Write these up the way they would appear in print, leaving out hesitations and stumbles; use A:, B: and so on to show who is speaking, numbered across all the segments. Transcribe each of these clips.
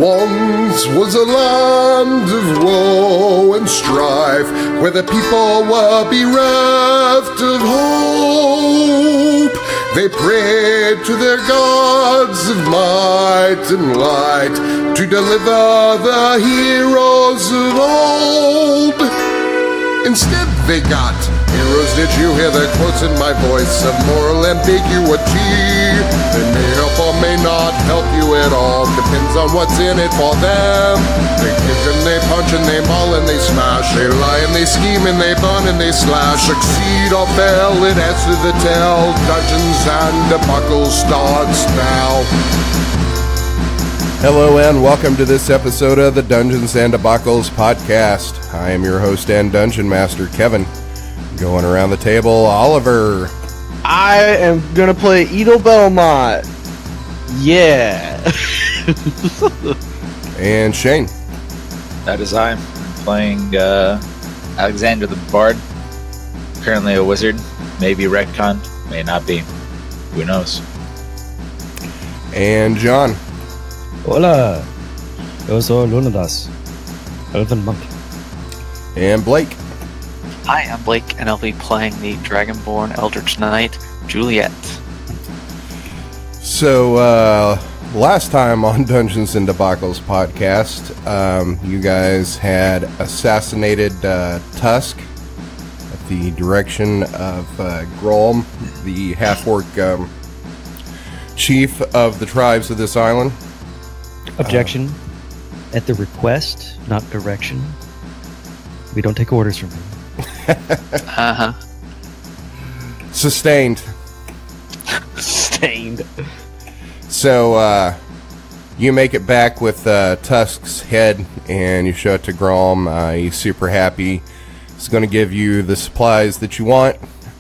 A: Once was a land of woe and strife, where the people were bereft of hope. They prayed to their gods of might and light to deliver the heroes of old. Instead they got heroes. Did you hear the quotes in my voice of moral ambiguity? They may help or may not help you at all. Depends on what's in it for them. They kick and they punch and they maul and they smash. They lie and they scheme and they burn and they slash. Succeed or fail, it adds to the tale. Dungeons and Debacle starts now.
B: Hello and welcome to this episode of the Dungeons and Debacles podcast. I am your host and dungeon master, Kevin. Going around the table, Oliver.
C: I am gonna play Edel Belmont. Yeah.
B: And Shane.
D: That is I. I'm playing Alexander the Bard. Currently a wizard. Maybe retconned. May not be. Who knows?
B: And John.
E: Hola, yo soy Alunodas, Elven monk.
B: And Blake.
F: Hi, I'm Blake, and I'll be playing the Dragonborn Eldritch Knight, Juliet.
B: So, last time on Dungeons and Debacles podcast, you guys had assassinated Tusk at the direction of Grulum, the half-orc chief of the tribes of this island.
E: Objection. At the request, not direction. We don't take orders from him.
F: Uh-huh.
B: Sustained.
C: Stained.
B: So, you make it back with Tusk's head, and you show it to Grulum. He's super happy. He's going to give you the supplies that you want,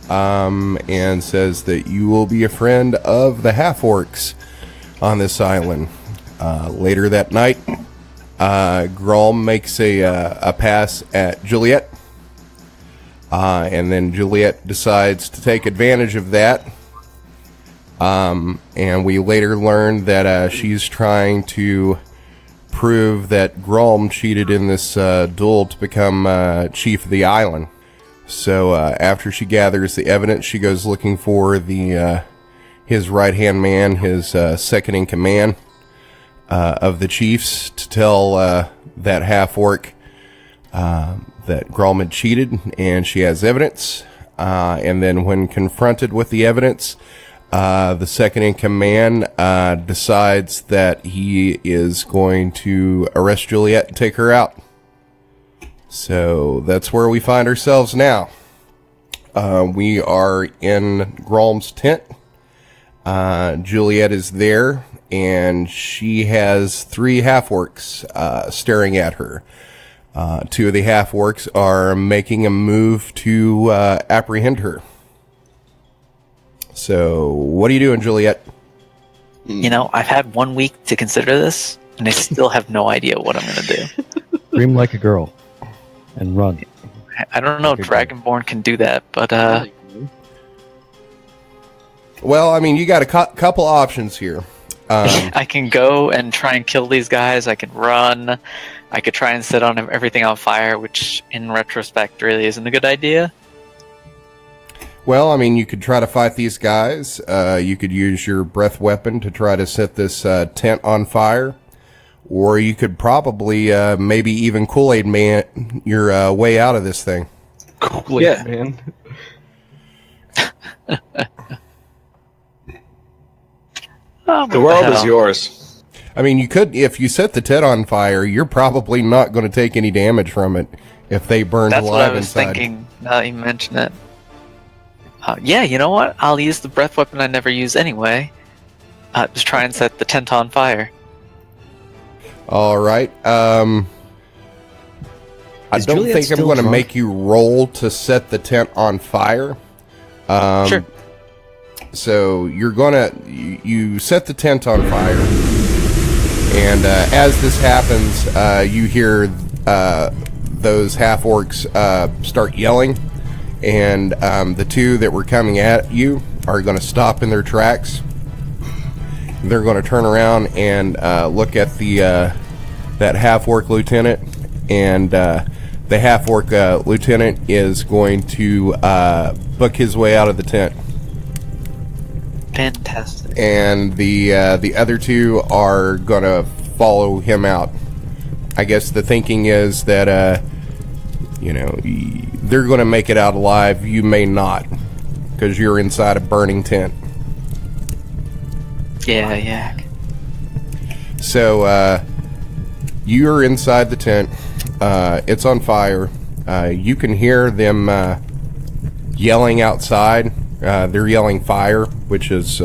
B: and says that you will be a friend of the half-orcs on this island. Later that night, Grulum makes a pass at Juliet, and then Juliet decides to take advantage of that, and we later learn that she's trying to prove that Grulum cheated in this duel to become chief of the island. So after she gathers the evidence, she goes looking for his right-hand man, his second-in-command, of the chiefs, to tell that half-orc that Grulum had cheated, and she has evidence. And then when confronted with the evidence, the second-in-command decides that he is going to arrest Juliet and take her out. So that's where we find ourselves now. We are in Grulum's tent. Juliet is there, and she has 3 half-orcs staring at her. 2 of the half-orcs are making a move to apprehend her. So, what are you doing, Juliet?
F: You know, I've had 1 week to consider this, and I still have no idea what I'm going to do.
E: Scream like a girl and run.
F: I don't know if Dragonborn can do that, but
B: Well, I mean, you got a couple options here.
F: I can go and try and kill these guys. I can run. I could try and set everything on fire, which in retrospect really isn't a good idea.
B: Well, I mean, you could try to fight these guys. You could use your breath weapon to try to set this tent on fire. Or you could probably maybe even Kool-Aid Man your way out of this thing.
C: Kool-Aid Man.
D: The world is yours.
B: I mean, you could, if you set the tent on fire, you're probably not going to take any damage from it if they burned
F: That's
B: alive
F: what I was
B: inside.
F: thinking, now that you mention it. Yeah, you know what? I'll use the breath weapon I never use anyway. Just try and set the tent on fire.
B: All right. I
E: Is
B: don't
E: Juliet
B: think I'm
E: still
B: going to
E: drunk?
B: make you roll to set the tent on fire.
F: Sure.
B: So you're gonna you set the tent on fire, and as this happens, you hear those half orcs start yelling, and the 2 that were coming at you are going to stop in their tracks. They're going to turn around and look at the that half-orc lieutenant, and the half-orc lieutenant is going to book his way out of the tent.
F: Fantastic.
B: And the other two are going to follow him out. I guess the thinking is that, they're going to make it out alive. You may not, because you're inside a burning tent.
F: Yeah.
B: So, you're inside the tent. It's on fire. You can hear them yelling outside. They're yelling fire, which is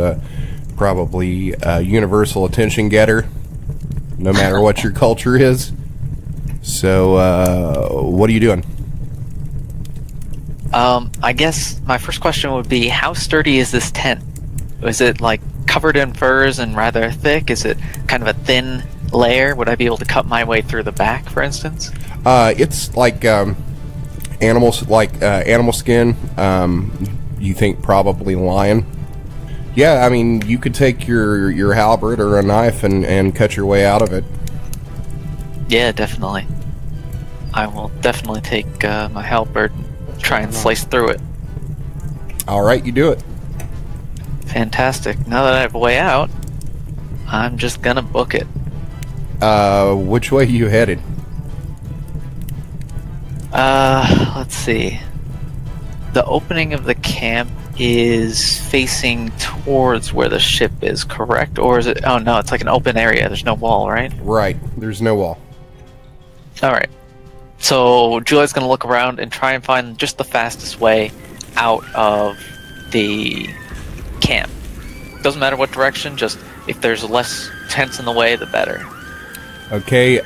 B: probably a universal attention getter, no matter what your culture is. So, what are you doing?
F: I guess my first question would be, how sturdy is this tent? Is it like covered in furs and rather thick? Is it kind of a thin layer? Would I be able to cut my way through the back, for instance?
B: It's like animal skin. You think probably lion. Yeah, I mean, you could take your halberd or a knife and cut your way out of it.
F: Yeah, definitely. I will definitely take my halberd and try and slice through it.
B: All right, you do it.
F: Fantastic. Now that I have a way out, I'm just gonna book it.
B: Which way are you headed?
F: Let's see. The opening of the camp is facing towards where the ship is, correct? Or is it... Oh, no, it's like an open area. There's no wall, right?
B: Right. There's no wall.
F: Alright. So, Juliet's going to look around and try and find just the fastest way out of the camp. Doesn't matter what direction, just if there's less tents in the way, the better.
B: Okay,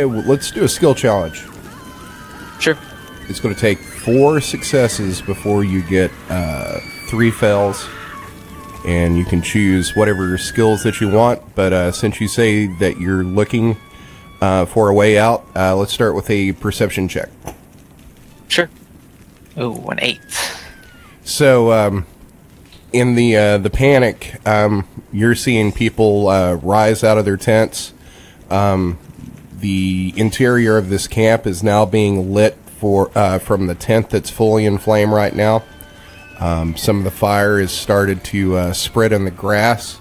B: let's do a skill challenge.
F: Sure.
B: It's going to take 4 successes before you get 3 fails, and you can choose whatever skills that you want, but since you say that you're looking for a way out, let's start with a perception check.
F: Sure. Ooh, an 8.
B: So, in the panic, you're seeing people rise out of their tents. The interior of this camp is now being lit from the tent that's fully in flame right now. Some of the fire has started to spread in the grass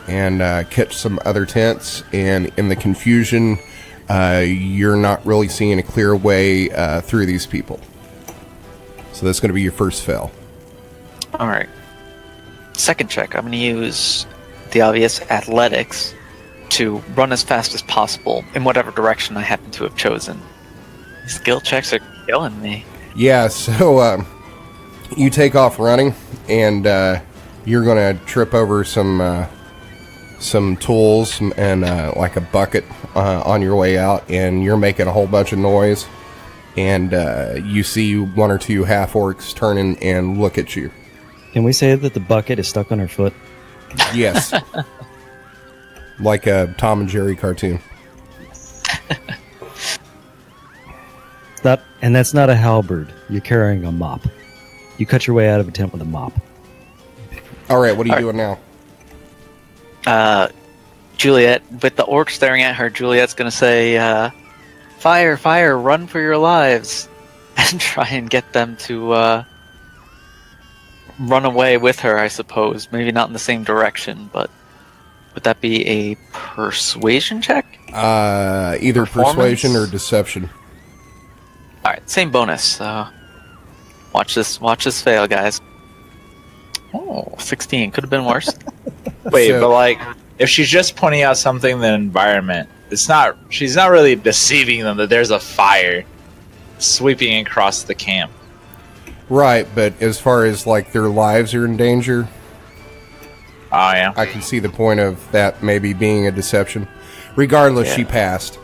B: and catch some other tents, and in the confusion, you're not really seeing a clear way through these people. So that's going to be your first fail.
F: Alright. Second check, I'm going to use the obvious athletics to run as fast as possible in whatever direction I happen to have chosen. Skill checks are killing me.
B: Yeah, so you take off running, and you're going to trip over some tools and like a bucket on your way out, and you're making a whole bunch of noise, and you see 1 or 2 half-orcs turn and look at you.
E: Can we say that the bucket is stuck on her foot?
B: Yes. Like a Tom and Jerry cartoon.
E: That's not a halberd. You're carrying a mop. You cut your way out of a tent with a mop.
B: All right, what are you doing now?
F: Juliet, with the orc staring at her, Juliet's going to say, fire, fire, run for your lives, and try and get them to run away with her, I suppose. Maybe not in the same direction, but would that be a persuasion check?
B: Either persuasion or deception.
F: Alright, same bonus. Watch this fail, guys. Oh, 16. Could have been worse.
D: Wait,
B: So-
D: but like, if she's just pointing out something in the environment, she's not really deceiving them that there's a fire sweeping across the camp.
B: Right, but as far as like their lives are in danger,
D: Oh, yeah.
B: I can see the point of that maybe being a deception. Regardless, she passed.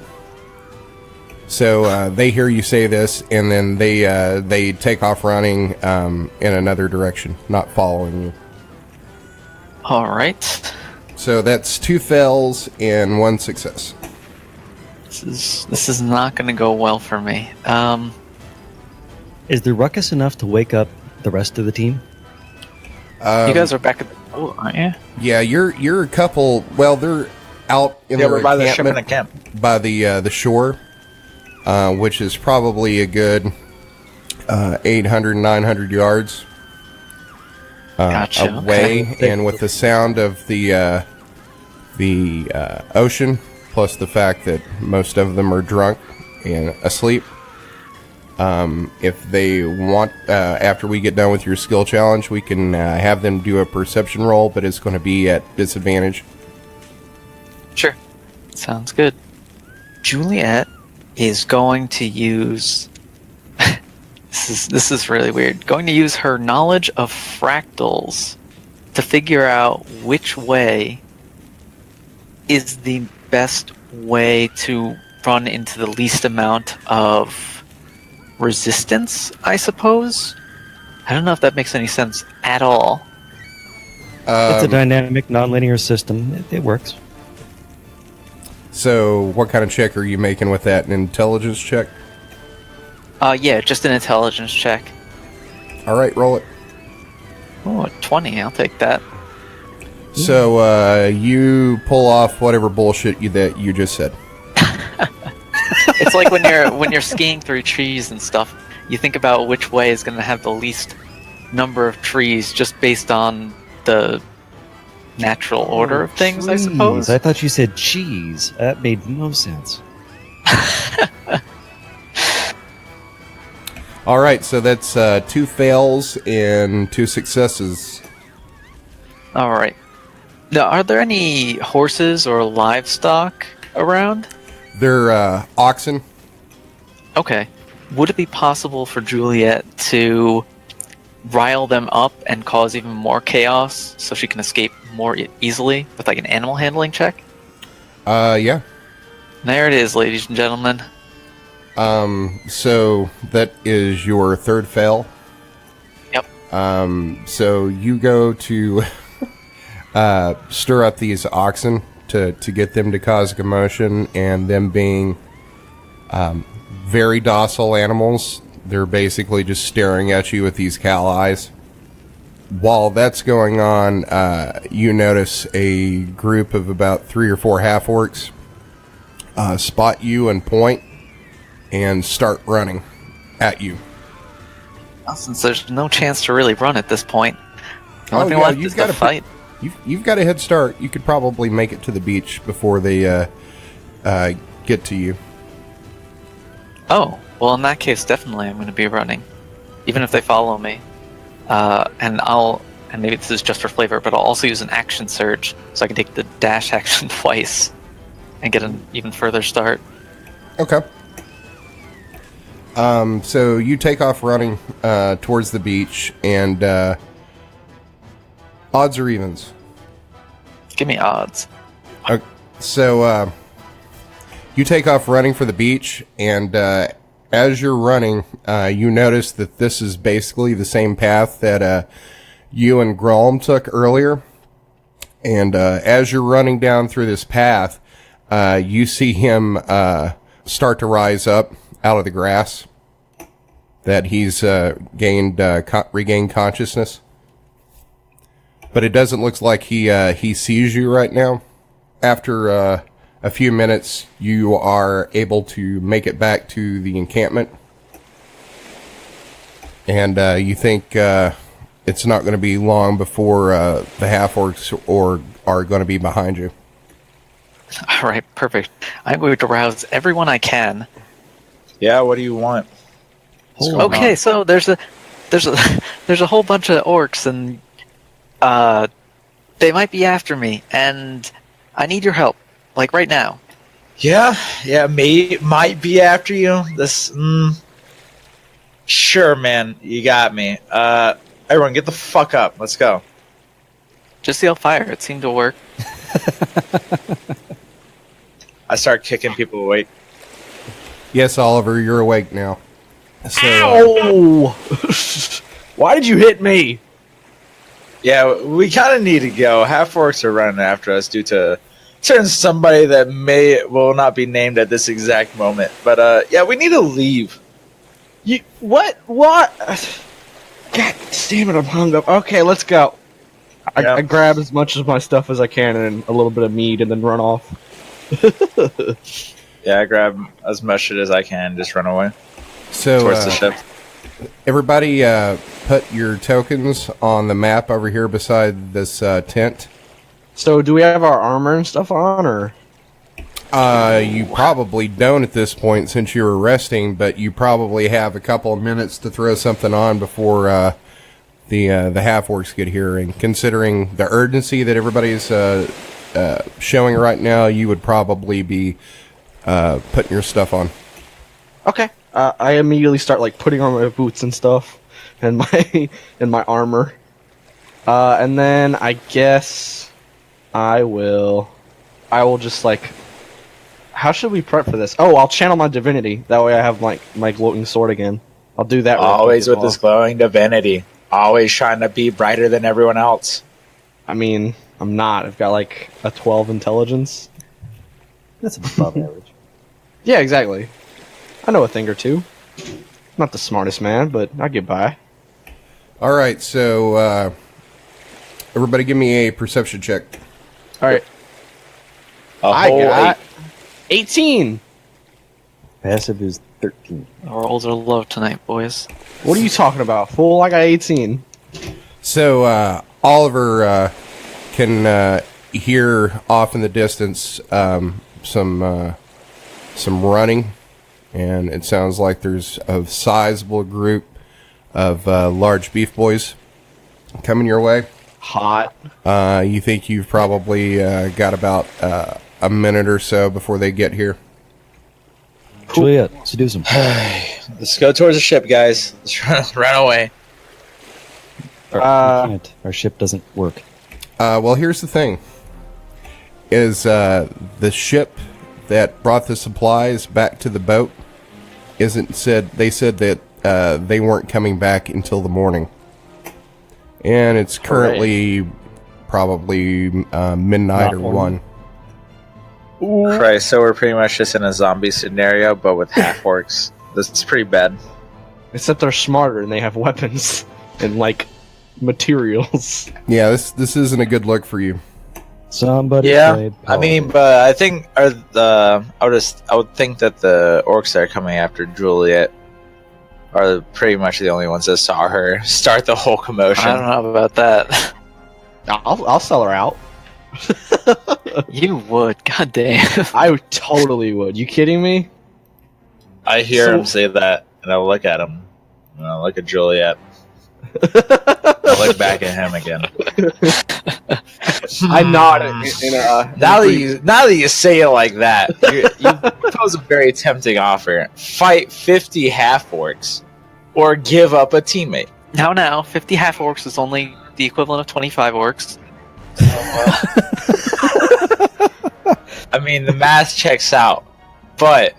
B: So they hear you say this, and then they take off running in another direction, not following you.
F: Alright.
B: So that's 2 fails and 1 success.
F: This is not going to go well for me.
E: Is the ruckus enough to wake up the rest of the team?
F: You guys are back at the boat, aren't you?
B: Yeah, you're a couple. Well, they're out in
D: Yeah,
B: their
D: we're by the ship in
B: encampment.
D: the camp.
B: by the shore, which is probably a good 800, 900 yards
F: Gotcha,
B: away,
F: okay.
B: and with the sound of the ocean, plus the fact that most of them are drunk and asleep. If they want, after we get done with your skill challenge, we can have them do a perception roll, but it's going to be at disadvantage.
F: Sure. Sounds good. Juliet is going to use... This is really weird. Going to use her knowledge of fractals to figure out which way is the best way to run into the least amount of resistance, I suppose. I don't know if that makes any sense at all.
E: It's a dynamic, non-linear system. It works.
B: So, what kind of check are you making with that? An intelligence check?
F: Yeah, just an intelligence check.
B: All right, roll it.
F: Oh, a 20. I'll take that.
B: So, you pull off whatever bullshit that you just said.
F: It's like when you're skiing through trees and stuff, you think about which way is going to have the least number of trees just based on the natural order of things, I suppose.
E: I thought you said cheese. That made no sense.
B: All right, so that's 2 fails and 2 successes.
F: All right. Now, are there any horses or livestock around?
B: They're oxen.
F: Okay. Would it be possible for Juliet to rile them up and cause even more chaos so she can escape more easily with like an animal handling check?
B: Yeah.
F: There it is, ladies and gentlemen.
B: So that is your 3rd fail.
F: Yep.
B: So you go to stir up these oxen to get them to cause commotion, and them being very docile animals, they're basically just staring at you with these cow eyes. While that's going on, you notice a group of about 3 or 4 half-orcs spot you and point and start running at you.
F: Well, since there's no chance to really run at this point, the
B: Oh,
F: only thing
B: yeah,
F: left
B: you've
F: is
B: got
F: to
B: to
F: fight.
B: You've got a head start. You could probably make it to the beach before they get to you.
F: Oh, well, in that case, definitely I'm going to be running, even if they follow me. And maybe this is just for flavor, but I'll also use an action surge so I can take the dash action twice and get an even further start.
B: Okay. So you take off running towards the beach, and odds or evens?
F: Give me odds.
B: Okay. So you take off running for the beach, and as you're running, you notice that this is basically the same path that you and Grulum took earlier. And as you're running down through this path, you see him start to rise up out of the grass. That he's regained consciousness. But it doesn't look like he sees you right now. After a few minutes, you are able to make it back to the encampment. And you think it's not going to be long before the half-orcs are going to be behind you.
F: All right, perfect. I'm going to rouse everyone I can.
D: Yeah, what do you want?
F: Okay, so there's a whole bunch of orcs, and they might be after me, and I need your help, like right now.
D: Yeah, might be after you. Sure, man, you got me. Everyone, get the fuck up. Let's go.
F: Just yell fire. It seemed to work.
D: I start kicking people awake.
B: Yes, Oliver, you're awake now. So,
C: Ow! Why did you hit me?
D: Yeah, we kind of need to go. Half-orcs are running after us due to somebody that will not be named at this exact moment. But, yeah, we need to leave.
C: What? God damn it, I'm hung up. Okay, let's go. I grab as much of my stuff as I can and a little bit of meat and then run off.
D: Yeah, I grab as much shit as I can, just run away
B: So,
D: towards the ship.
B: everybody put your tokens on the map over here beside this tent.
C: So, do we have our armor and stuff on, or?
B: You probably don't at this point since you were resting, but you probably have a couple of minutes to throw something on before the half-orcs get here. And considering the urgency that everybody's showing right now, you would probably be putting your stuff on.
C: Okay. I immediately start like putting on my boots and stuff, and my armor, and then I guess I will just like. How should we prep for this? Oh, I'll channel my divinity. That way I have my gloating sword again. I'll do that.
D: Always with this glowing divinity. Always trying to be brighter than everyone else.
C: I mean, I'm not. I've got like a 12 intelligence.
E: That's above average.
C: Yeah, exactly. I know a thing or two. Not the smartest man, but I get by.
B: All right, so everybody give me a perception check.
C: All right. I got 18.
E: Passive is 13.
F: Our rolls are low tonight, boys.
C: What are you talking about, fool? I got 18.
B: So Oliver can hear off in the distance some running, and it sounds like there's a sizable group of large beef boys coming your way.
C: Hot.
B: You think you've probably got about a minute or so before they get here.
E: Juliet, seduce him.
D: Let's go towards the ship, guys. Let's run away.
E: We can't. Our ship doesn't work.
B: Well, here's the thing. Is the ship that brought the supplies back to the boat they said that they weren't coming back until the morning. And it's currently probably midnight or 1.
D: Christ, so we're pretty much just in a zombie scenario, but with half-orcs. This is pretty bad.
C: Except they're smarter and they have weapons and like materials.
B: Yeah, this isn't a good look for you.
E: Somebody.
D: Yeah, I mean, but I think I would think that the orcs that are coming after Juliet are pretty much the only ones that saw her start the whole commotion.
F: I don't know about that.
C: I'll sell her out.
F: You would, goddamn.
C: I totally would. You kidding me?
D: I hear him say that, and I look at him, and I look at Juliet. I look back at him again.
C: I nod
D: Now that you say it like that, you pose a very tempting offer. Fight 50 half-orcs, or give up a teammate.
F: Now, 50 half-orcs is only the equivalent of 25 orcs.
D: I mean, the math checks out, but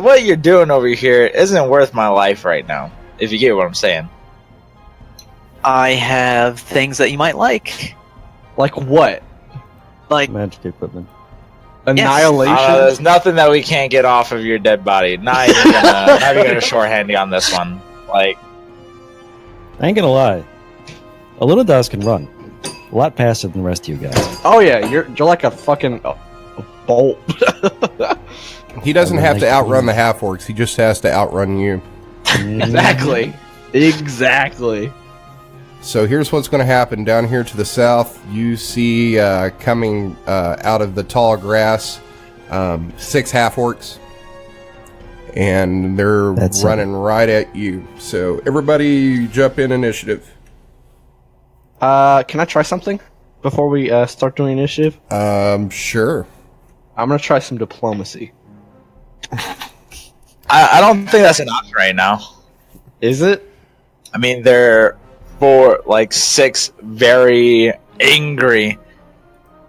D: what you're doing over here isn't worth my life right now. If you get what I'm saying.
F: I have things that you might like.
C: Like what?
F: Like
E: magic equipment.
C: Annihilation?
D: There's nothing that we can't get off of your dead body. Not even gonna shorthand you on this one. Like,
E: I ain't gonna lie. Alunodas can run. A lot faster than the rest of you guys.
C: Oh yeah, you're like a fucking bolt.
B: He doesn't have to outrun the half-orcs, he just has to outrun you.
C: Exactly.
B: So here's what's going to happen. Down here to the south, you see coming out of the tall grass 6 half-orcs. And they're running right at you. So everybody jump in initiative.
C: Can I try something before we start doing initiative?
B: Sure.
C: I'm going to try some diplomacy.
D: I don't think that's an option right now.
C: Is it?
D: I mean, there are 6 very angry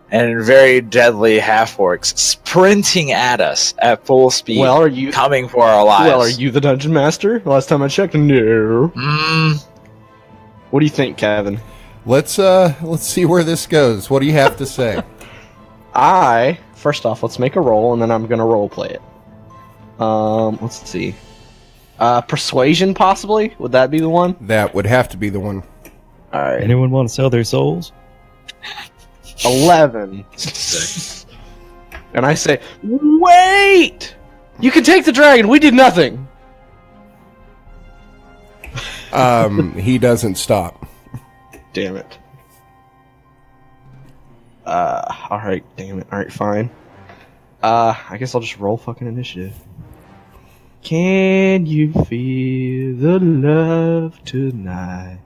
D: and very deadly half-orcs sprinting at us at full speed.
C: Well, are you
D: coming for our lives?
C: Well, are you the dungeon master? Last time I checked, no. What do you think, Kevin?
B: Let's see where this goes. What do you have to say?
C: First off, let's make a roll, and then I'm gonna role play it. Let's see. Persuasion, possibly? Would that be the one?
B: That would have to be the one.
C: Alright.
E: Anyone want to sell their souls?
C: 11. And I say, wait! You can take the dragon. We did nothing.
B: He doesn't stop.
C: Damn it. Alright, damn it. Alright, fine. I guess I'll just roll fucking initiative. Can you feel the love tonight?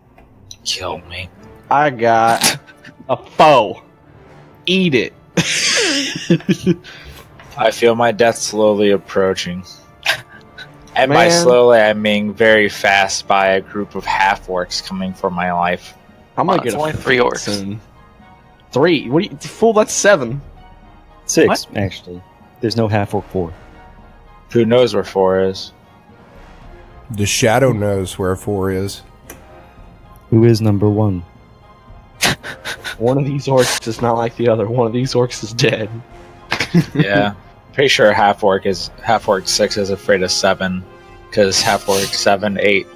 D: Kill me.
C: I got a foe. Eat it.
D: I feel my death slowly approaching. And by
C: Man.
D: slowly, I mean very fast by a group of half-orcs coming for my life.
C: I'm gonna
F: It's
C: get
F: only
C: a
F: 3 orcs.
C: soon. 3? What do you fool? That's 7.
E: 6, actually. There's no half orc 4.
D: Who knows where 4 is?
B: The shadow knows where 4 is.
E: Who is number 1?
C: One of these orcs is not like the other. One of these orcs is dead.
D: Yeah. Pretty sure half-orc 6 is afraid of 7. Because half-orc 7, 8,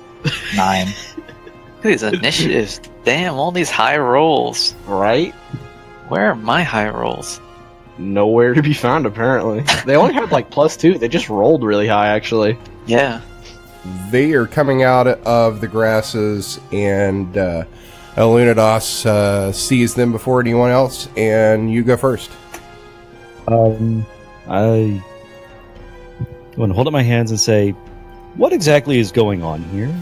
D: 9.
F: Look at these initiatives. Damn, all these high rolls.
C: Right?
F: Where are my high rolls?
C: Nowhere to be found, apparently. They only had like +2. They just rolled really high, actually.
F: Yeah.
B: They are coming out of the grasses, and Alunodas sees them before anyone else, and you go first.
E: I want to hold up my hands and say, what exactly is going on here?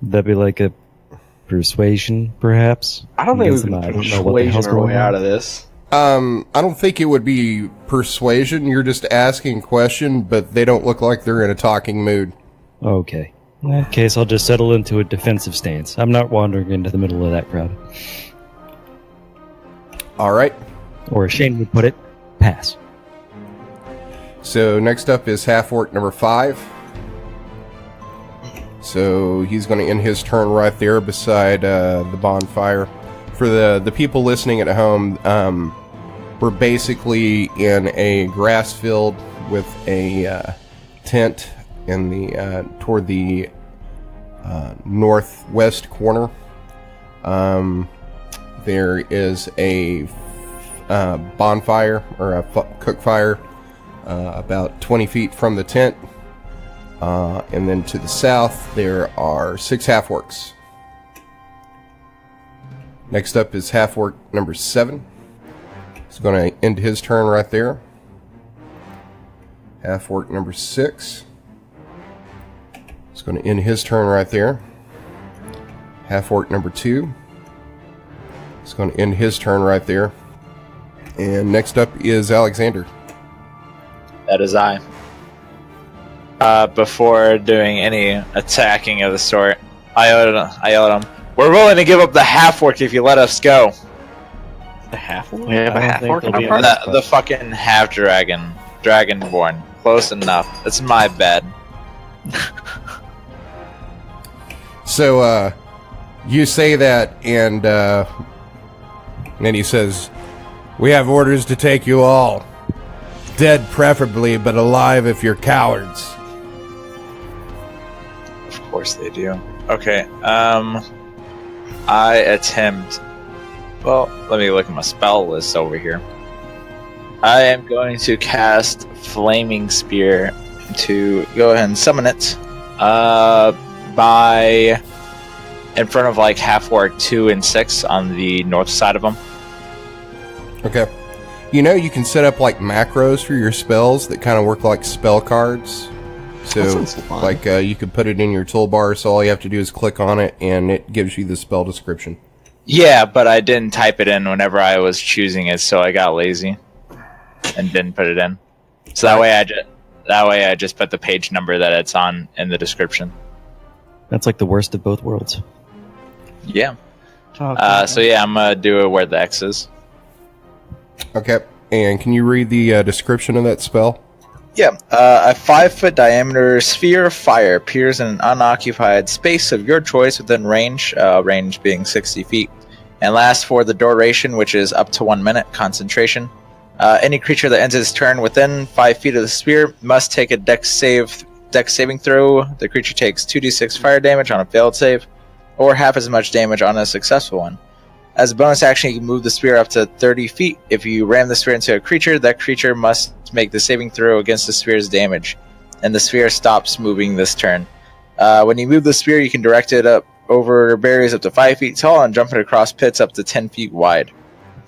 E: Would that be like a persuasion, perhaps?
C: I don't think we
E: Against
C: can
E: them? I don't know what the
C: persuasion
E: hell's
C: our way
E: going
C: out
E: on.
C: of this.
B: I don't think it would be persuasion. You're just asking a question, but they don't look like they're in a talking mood.
E: Okay. In that case, I'll just settle into a defensive stance. I'm not wandering into the middle of that crowd.
B: All right.
E: Or as Shane would put it, pass.
B: So next up is half-orc number 5. So he's going to end his turn right there beside the bonfire. For the people listening at home, we're basically in a grass field with a tent in the toward the northwest corner. There is a bonfire or a cook fire about 20 feet from the tent. And then to the south, there are 6 half-orcs. Next up is half-orc number 7. He's going to end his turn right there. Half-orc number 6. He's going to end his turn right there. Half-orc number 2. He's going to end his turn right there. And next up is Alexander.
D: That is I. Before doing any attacking of the sort, I yelled at him, "We're willing to give up the half-orc if you let us go."
C: The half orc?
F: We have a
E: I don't
F: half
E: think
F: orc in
E: there'll
F: our
E: be
F: party.
D: The fucking half-dragon. Dragonborn. Close enough. It's my bed.
B: So, you say that, and then he says, "We have orders to take you all. Dead preferably, but alive if you're cowards."
D: Of course they do. Okay, I attempt... Well, let me look at my spell list over here. I am going to cast Flaming Spear to go ahead and summon it by in front of like half-orc 2 and 6 on the north side of them.
B: Okay. You know, you can set up like macros for your spells that kind of work like spell cards. So,
C: That sounds fun.
B: like, you could put it in your toolbar, so all you have to do is click on it, and it gives you the spell description.
D: Yeah, but I didn't type it in whenever I was choosing it, so I got lazy and didn't put it in. So that way I just put the page number that it's on in the description.
E: That's like the worst of both worlds.
D: Yeah. So yeah, I'm gonna do it where the X is.
B: Okay. And can you read the description of that spell?
D: Yeah. A 5-foot diameter sphere of fire appears in an unoccupied space of your choice within range, range being 60 feet, and lasts for the duration, which is up to 1 minute. Concentration. Any creature that ends its turn within 5 feet of the sphere must take a dex saving throw. The creature takes 2d6 fire damage on a failed save, or half as much damage on a successful one. As a bonus action, you can move the spear up to 30 feet. If you ram the spear into a creature, that creature must make the saving throw against the spear's damage, and the sphere stops moving this turn. When you move the spear, you can direct it up over barriers up to 5 feet tall and jump it across pits up to 10 feet wide.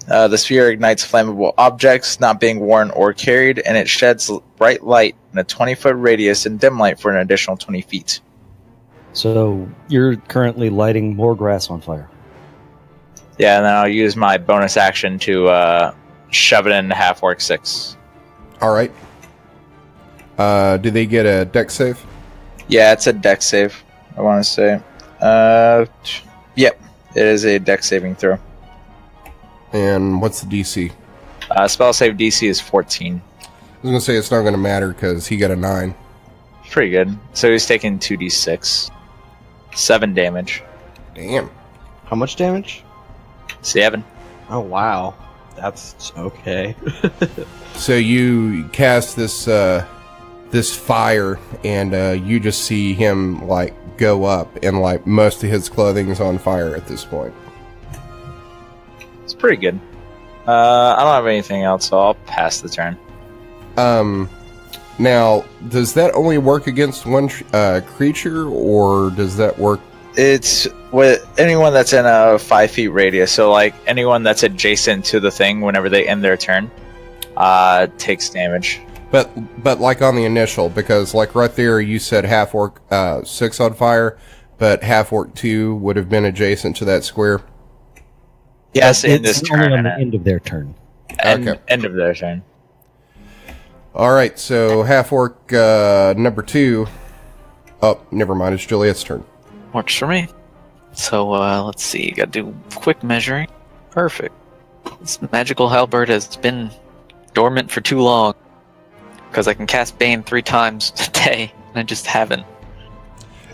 D: The sphere ignites flammable objects not being worn or carried, and it sheds bright light in a 20-foot radius and dim light for an additional 20 feet.
E: So you're currently lighting more grass on fire.
D: Yeah, and then I'll use my bonus action to shove it into half-orc 6.
B: All right. Do they get a dex save?
D: Yeah, it's a dex save, I want to say. Yep, it is a dex saving throw.
B: And what's the DC?
D: Spell save DC is 14.
B: I was going to say it's not going to matter because he got a 9.
D: Pretty good. So he's taking 2d6. 7 damage.
B: Damn.
C: How much damage?
D: 7.
C: Oh, wow. That's okay.
B: So you cast this this fire, and you just see him like go up, and like most of his clothing is on fire at this point.
D: It's pretty good. I don't have anything else, so I'll pass the turn.
B: Now, does that only work against one creature, or does that work?
D: It's with anyone that's in a 5 feet radius, so like anyone that's adjacent to the thing whenever they end their turn takes damage.
B: But like on the initial, because like right there you said half orc 6 on fire, but half orc 2 would have been adjacent to that square.
D: Yes, in
E: It's
D: this
E: only
D: turn.
E: on the end of their turn.
B: Okay.
D: End of their turn.
B: All right, so half orc number 2. Oh, never mind. It's Juliet's turn.
F: Works for me. So, let's see. Gotta do quick measuring. Perfect. This magical halberd has been dormant for too long. Because I can cast Bane 3 times a day, and I just haven't.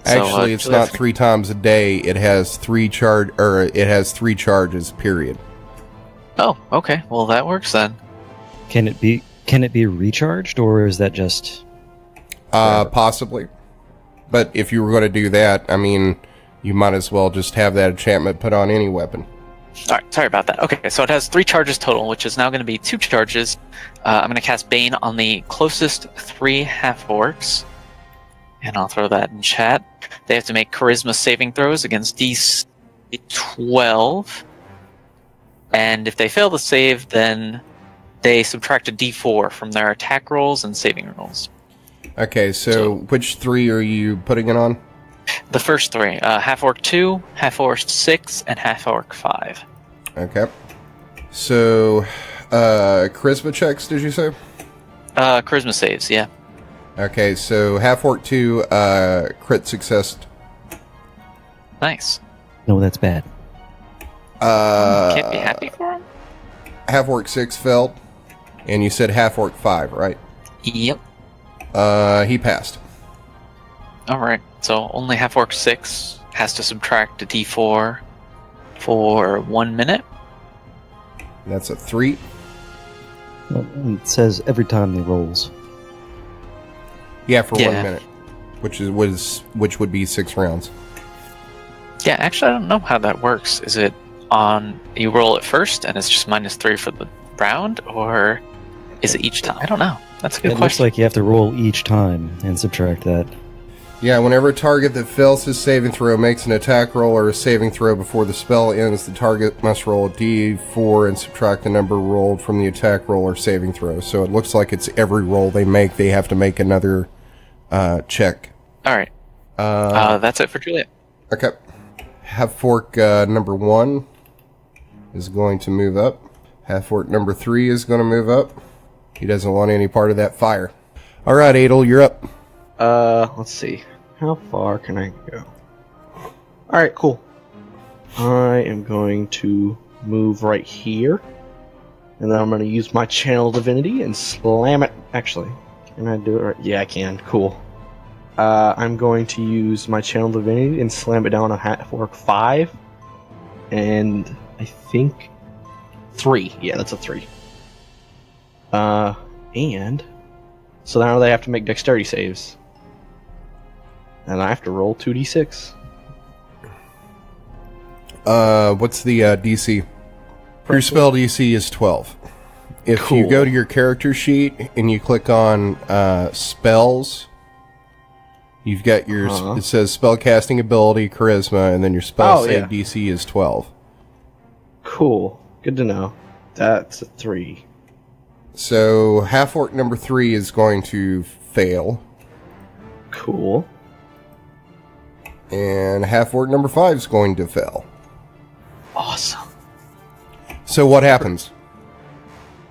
B: Actually, it's not 3 times a day. It has 3 charges, period.
F: Oh, okay. Well, that works then.
E: Can it be recharged, or is that just...
B: Possibly. But if you were going to do that, I mean, you might as well just have that enchantment put on any weapon.
F: Alright, sorry about that. Okay, so it has 3 charges total, which is now going to be 2 charges. I'm going to cast Bane on the closest 3 half-orcs. And I'll throw that in chat. They have to make charisma saving throws against DC 12. And if they fail the save, then they subtract a D4 from their attack rolls and saving rolls.
B: Okay, so which 3 are you putting it on?
F: The first 3, half-orc 2, half-orc 6, and half-orc 5.
B: Okay. So, charisma checks, did you say?
F: Charisma saves, yeah.
B: Okay, so half-orc 2, crit success.
F: Nice.
E: No, that's bad.
F: Can't be happy for him?
B: Half-orc 6 failed, and you said half-orc 5, right?
F: Yep.
B: He passed.
F: Alright, so only half-orc 6 has to subtract a D4 for 1 minute.
B: That's a 3.
E: Well, it says every time he rolls.
B: Yeah, for 1
F: Yeah.
B: minute, which would be 6 rounds.
F: Yeah, actually, I don't know how that works. Is it on you roll it first and it's just -3 for the round, or is it each time? I don't know. That's a good
E: It looks
F: question.
E: like you have to roll each time and subtract that.
B: Yeah, whenever a target that fails his saving throw makes an attack roll or a saving throw before the spell ends, the target must roll a d4 and subtract the number rolled from the attack roll or saving throw. So it looks like it's every roll they make, they have to make another check.
F: Alright. That's it for Juliet.
B: Okay. Half-orc number 1 is going to move up. Half-orc number 3 is going to move up. He doesn't want any part of that fire. All right, Edel, you're up.
C: Let's see. How far can I go? Alright, cool. I am going to move right here. And then I'm going to use my Channel Divinity and slam it. Actually, can I do it right? Yeah, I can. Cool. I'm going to use my Channel Divinity and slam it down on half-orc 5. And I think 3. Yeah, that's a 3. And so now they have to make dexterity saves. And I have to roll 2d6.
B: What's the DC? Your spell DC is 12. If you go to your character sheet and you click on spells, you've got your, it says spellcasting ability, charisma, and then your spell save DC is 12.
C: Cool. Good to know. That's a 3.
B: So half-orc number 3 is going to fail.
C: Cool.
B: And half-orc number 5 is going to fail.
C: Awesome.
B: So what happens?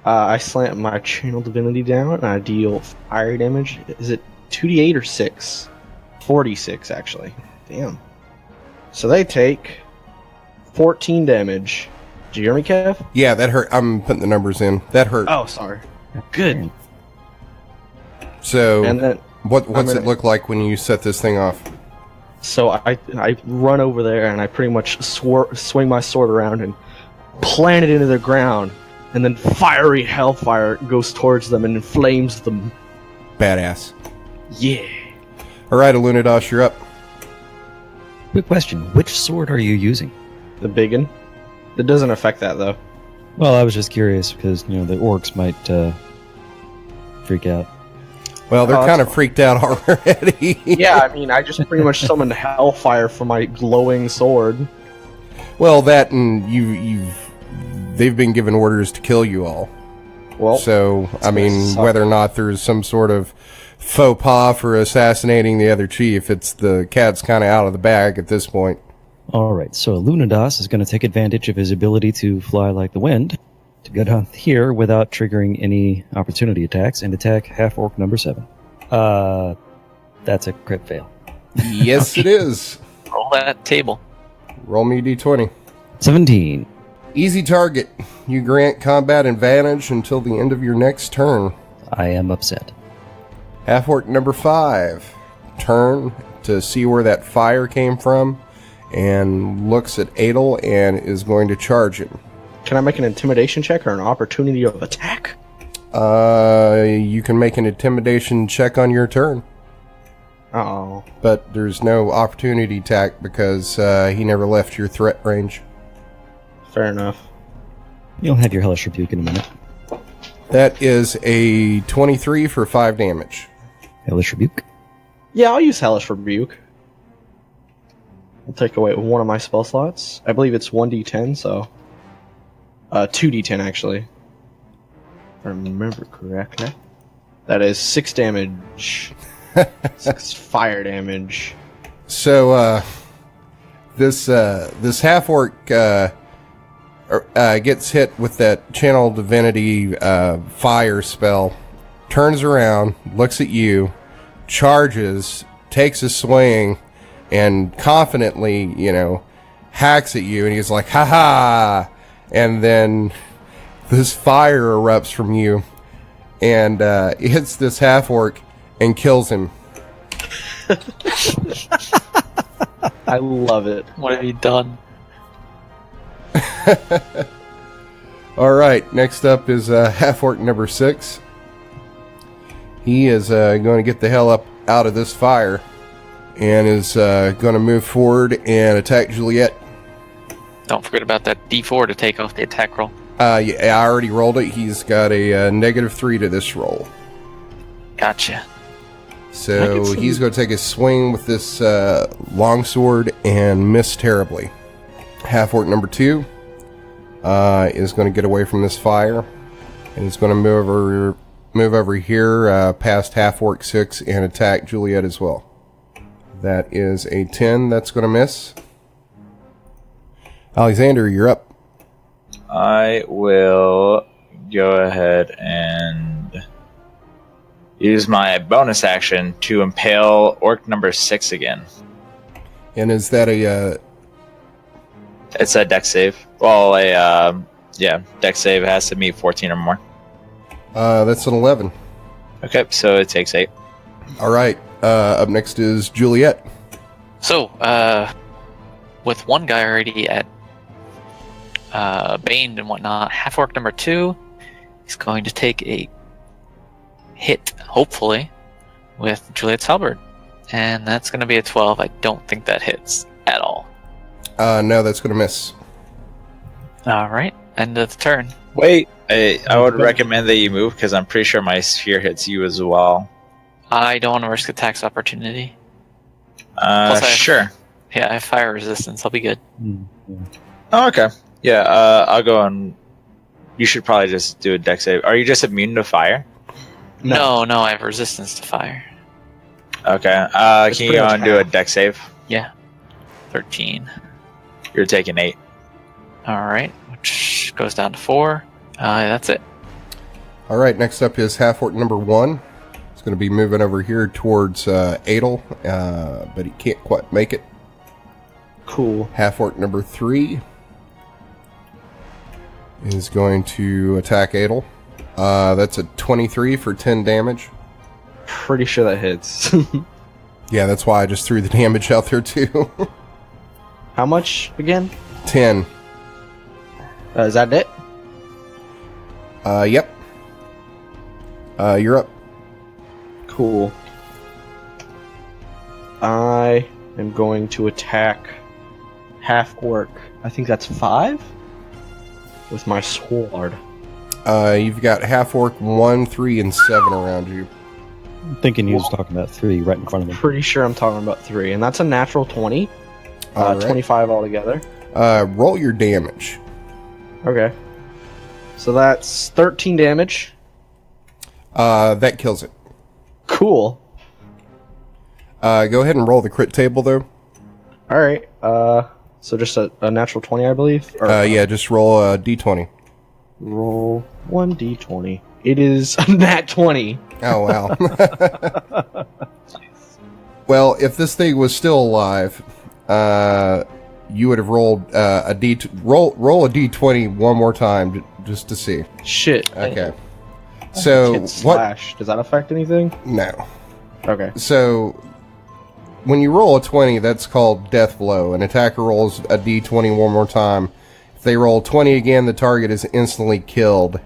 C: I slam my channel divinity down and I deal fire damage. Is it 2d8 or 6? 46 actually. Damn. So they take 14 damage. Did you hear me, Kev?
B: Yeah, that hurt. I'm putting the numbers in. That hurt.
C: Oh, sorry. Good.
B: So,
C: and then
B: what's it look like when you set this thing off?
C: So I run over there and I pretty much swing my sword around and plant it into the ground, and then fiery hellfire goes towards them and inflames them.
B: Badass.
C: Yeah.
B: All right, Alunodas, you're up.
E: Quick question. Which sword are you using?
C: The big one. It doesn't affect that, though.
E: Well, I was just curious because, the orcs might freak out.
B: Well, they're kind of freaked out already.
C: Yeah, I mean, I just pretty much summoned hellfire from my glowing sword.
B: Well, that and they've been given orders to kill you all.
C: Well,
B: so, I mean, whether or not there's some sort of faux pas for assassinating the other chief, the cat's kind of out of the bag at this point.
E: All right, so Alunodas is going to take advantage of his ability to fly like the wind to get on here without triggering any opportunity attacks and attack half-orc number 7. That's a crit fail.
B: Yes, it is.
F: Roll that table.
B: Roll me d20.
E: 17.
B: Easy target. You grant combat advantage until the end of your next turn.
E: I am upset.
B: Half-orc number 5. Turn to see where that fire came from and looks at Edel and is going to charge him.
C: Can I make an intimidation check or an opportunity of attack?
B: You can make an intimidation check on your turn.
C: Oh.
B: But there's no opportunity attack because he never left your threat range.
C: Fair enough.
E: You'll have your Hellish Rebuke in a minute.
B: That is a 23 for 5 damage.
E: Hellish Rebuke?
C: Yeah, I'll use Hellish Rebuke. I'll take away one of my spell slots. I believe it's 1d10, so... 2d10, actually. If I remember correctly. That is 6 damage. 6 fire damage.
B: So, this half-orc gets hit with that Channel Divinity fire spell, turns around, looks at you, charges, takes a swing, and confidently, hacks at you, and he's like, ha-ha! And then this fire erupts from you, and it hits this half-orc and kills him.
C: I love it.
F: What have you done?
B: All right, next up is half-orc number 6. He is going to get the hell up out of this fire and is going to move forward and attack Juliet.
F: Don't forget about that D4 to take off the attack roll.
B: Yeah, I already rolled it. He's got a -3 to this roll.
F: Gotcha.
B: So he's going to take a swing with this longsword and miss terribly. Half-orc number 2 is going to get away from this fire and is going to move over here past half-orc 6 and attack Juliet as well. That is a 10. That's going to miss. Alexander, you're up.
D: I will go ahead and use my bonus action to impale orc number 6 again.
B: And is that a...
D: It's a dex save. Well, dex save has to meet 14 or more.
B: That's an 11.
D: Okay, so it takes 8.
B: All right. Up next is Juliet.
F: So, with one guy already at Baned and whatnot, half-orc number 2 is going to take a hit, hopefully, with Juliet's halberd. And that's going to be a 12. I don't think that hits at all.
B: No, that's going to miss.
F: All right, end of the turn.
D: Wait, I would recommend that you move because I'm pretty sure my sphere hits you as well.
F: I don't want to risk a tax opportunity. Plus I have-
D: Sure.
F: Yeah, I have fire resistance. I'll be good.
D: Oh, okay. Yeah, I'll go on. You should probably just do a dex save. Are you just immune to fire?
F: No, I have resistance to fire.
D: Okay. Can you go and do a dex save?
F: Yeah. 13.
D: You're taking 8.
F: All right, which goes down to 4. That's it.
B: All right, next up is half-orc number 1. He's going to be moving over here towards Edel, but he can't quite make it.
C: Cool.
B: Half-orc number 3 is going to attack Edel. That's a 23 for 10 damage.
C: Pretty sure that hits.
B: Yeah, that's why I just threw the damage out there too.
C: How much again?
B: 10.
C: Is that it?
B: Yep. You're up.
C: Cool. I am going to attack half-orc. I think that's 5? With my sword.
B: You've got half-orc 1, 3, and 7 around you.
E: I'm thinking he was talking about 3 right in front of him.
C: Pretty sure I'm talking about 3. And that's a natural 20.
B: All right.
C: 25 altogether.
B: Roll your damage.
C: Okay. So that's 13 damage.
B: That kills it.
C: Cool.
B: Go ahead and roll the crit table, though.
C: Alright. So just a natural 20, I believe? Or,
B: Yeah, just roll a d20.
C: Roll 1d20. It is a nat 20.
B: Oh, wow. Well, if this thing was still alive, you would have rolled roll a d20 one more time just to see.
C: Shit.
B: Okay. So
C: Hit slash. Does that affect anything?
B: No.
C: Okay.
B: So when you roll a 20, that's called death blow. An attacker rolls a d20 one more time. If they roll 20 again, the target is instantly killed.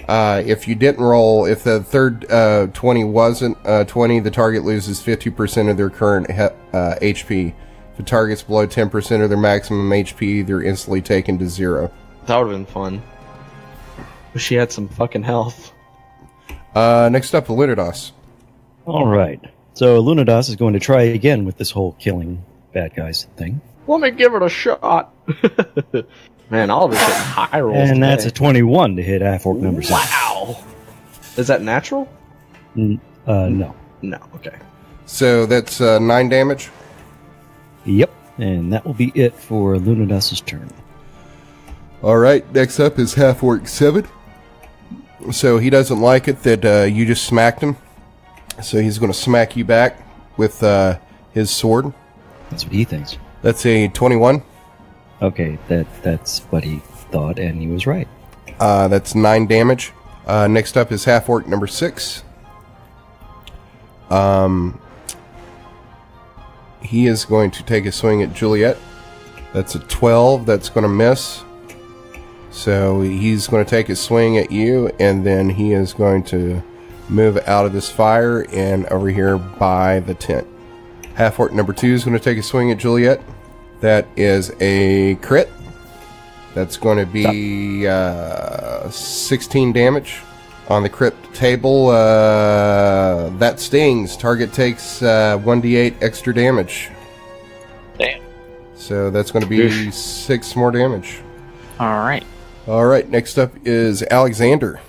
B: If you didn't roll, if the third 20 wasn't 20, the target loses 50% of their current HP. If the target's below 10% of their maximum HP, they're instantly taken to 0.
C: That would have been fun. Wish she had some fucking health.
B: Next up, Alunodas.
E: All right. So Alunodas is going to try again with this whole killing bad guys thing.
C: Let me give it a shot. Man, Oliver's getting high rolls.
E: And that's a
C: today.
E: 21 to hit half-orc number 7.
C: Wow. Is that natural?
E: No.
C: No. Okay.
B: So that's 9 damage.
E: Yep. And that will be it for Alunodas' turn.
B: All right, next up is half-orc 7. So he doesn't like it that you just smacked him. So he's going to smack you back with his sword.
E: That's what he thinks.
B: That's a 21.
E: Okay, that's what he thought, and he was right.
B: That's 9 damage. Next up is half-orc number 6. He is going to take a swing at Juliet. That's a 12. That's going to miss. So he's going to take a swing at you, and then he is going to move out of this fire and over here by the tent. Half-orc number 2 is going to take a swing at Juliet. That is a crit. That's going to be 16 damage. On the crit table, that stings. Target takes 1d8 extra damage.
F: Damn.
B: So that's going to be 6 more damage.
F: All right.
B: All right, next up is Alexander.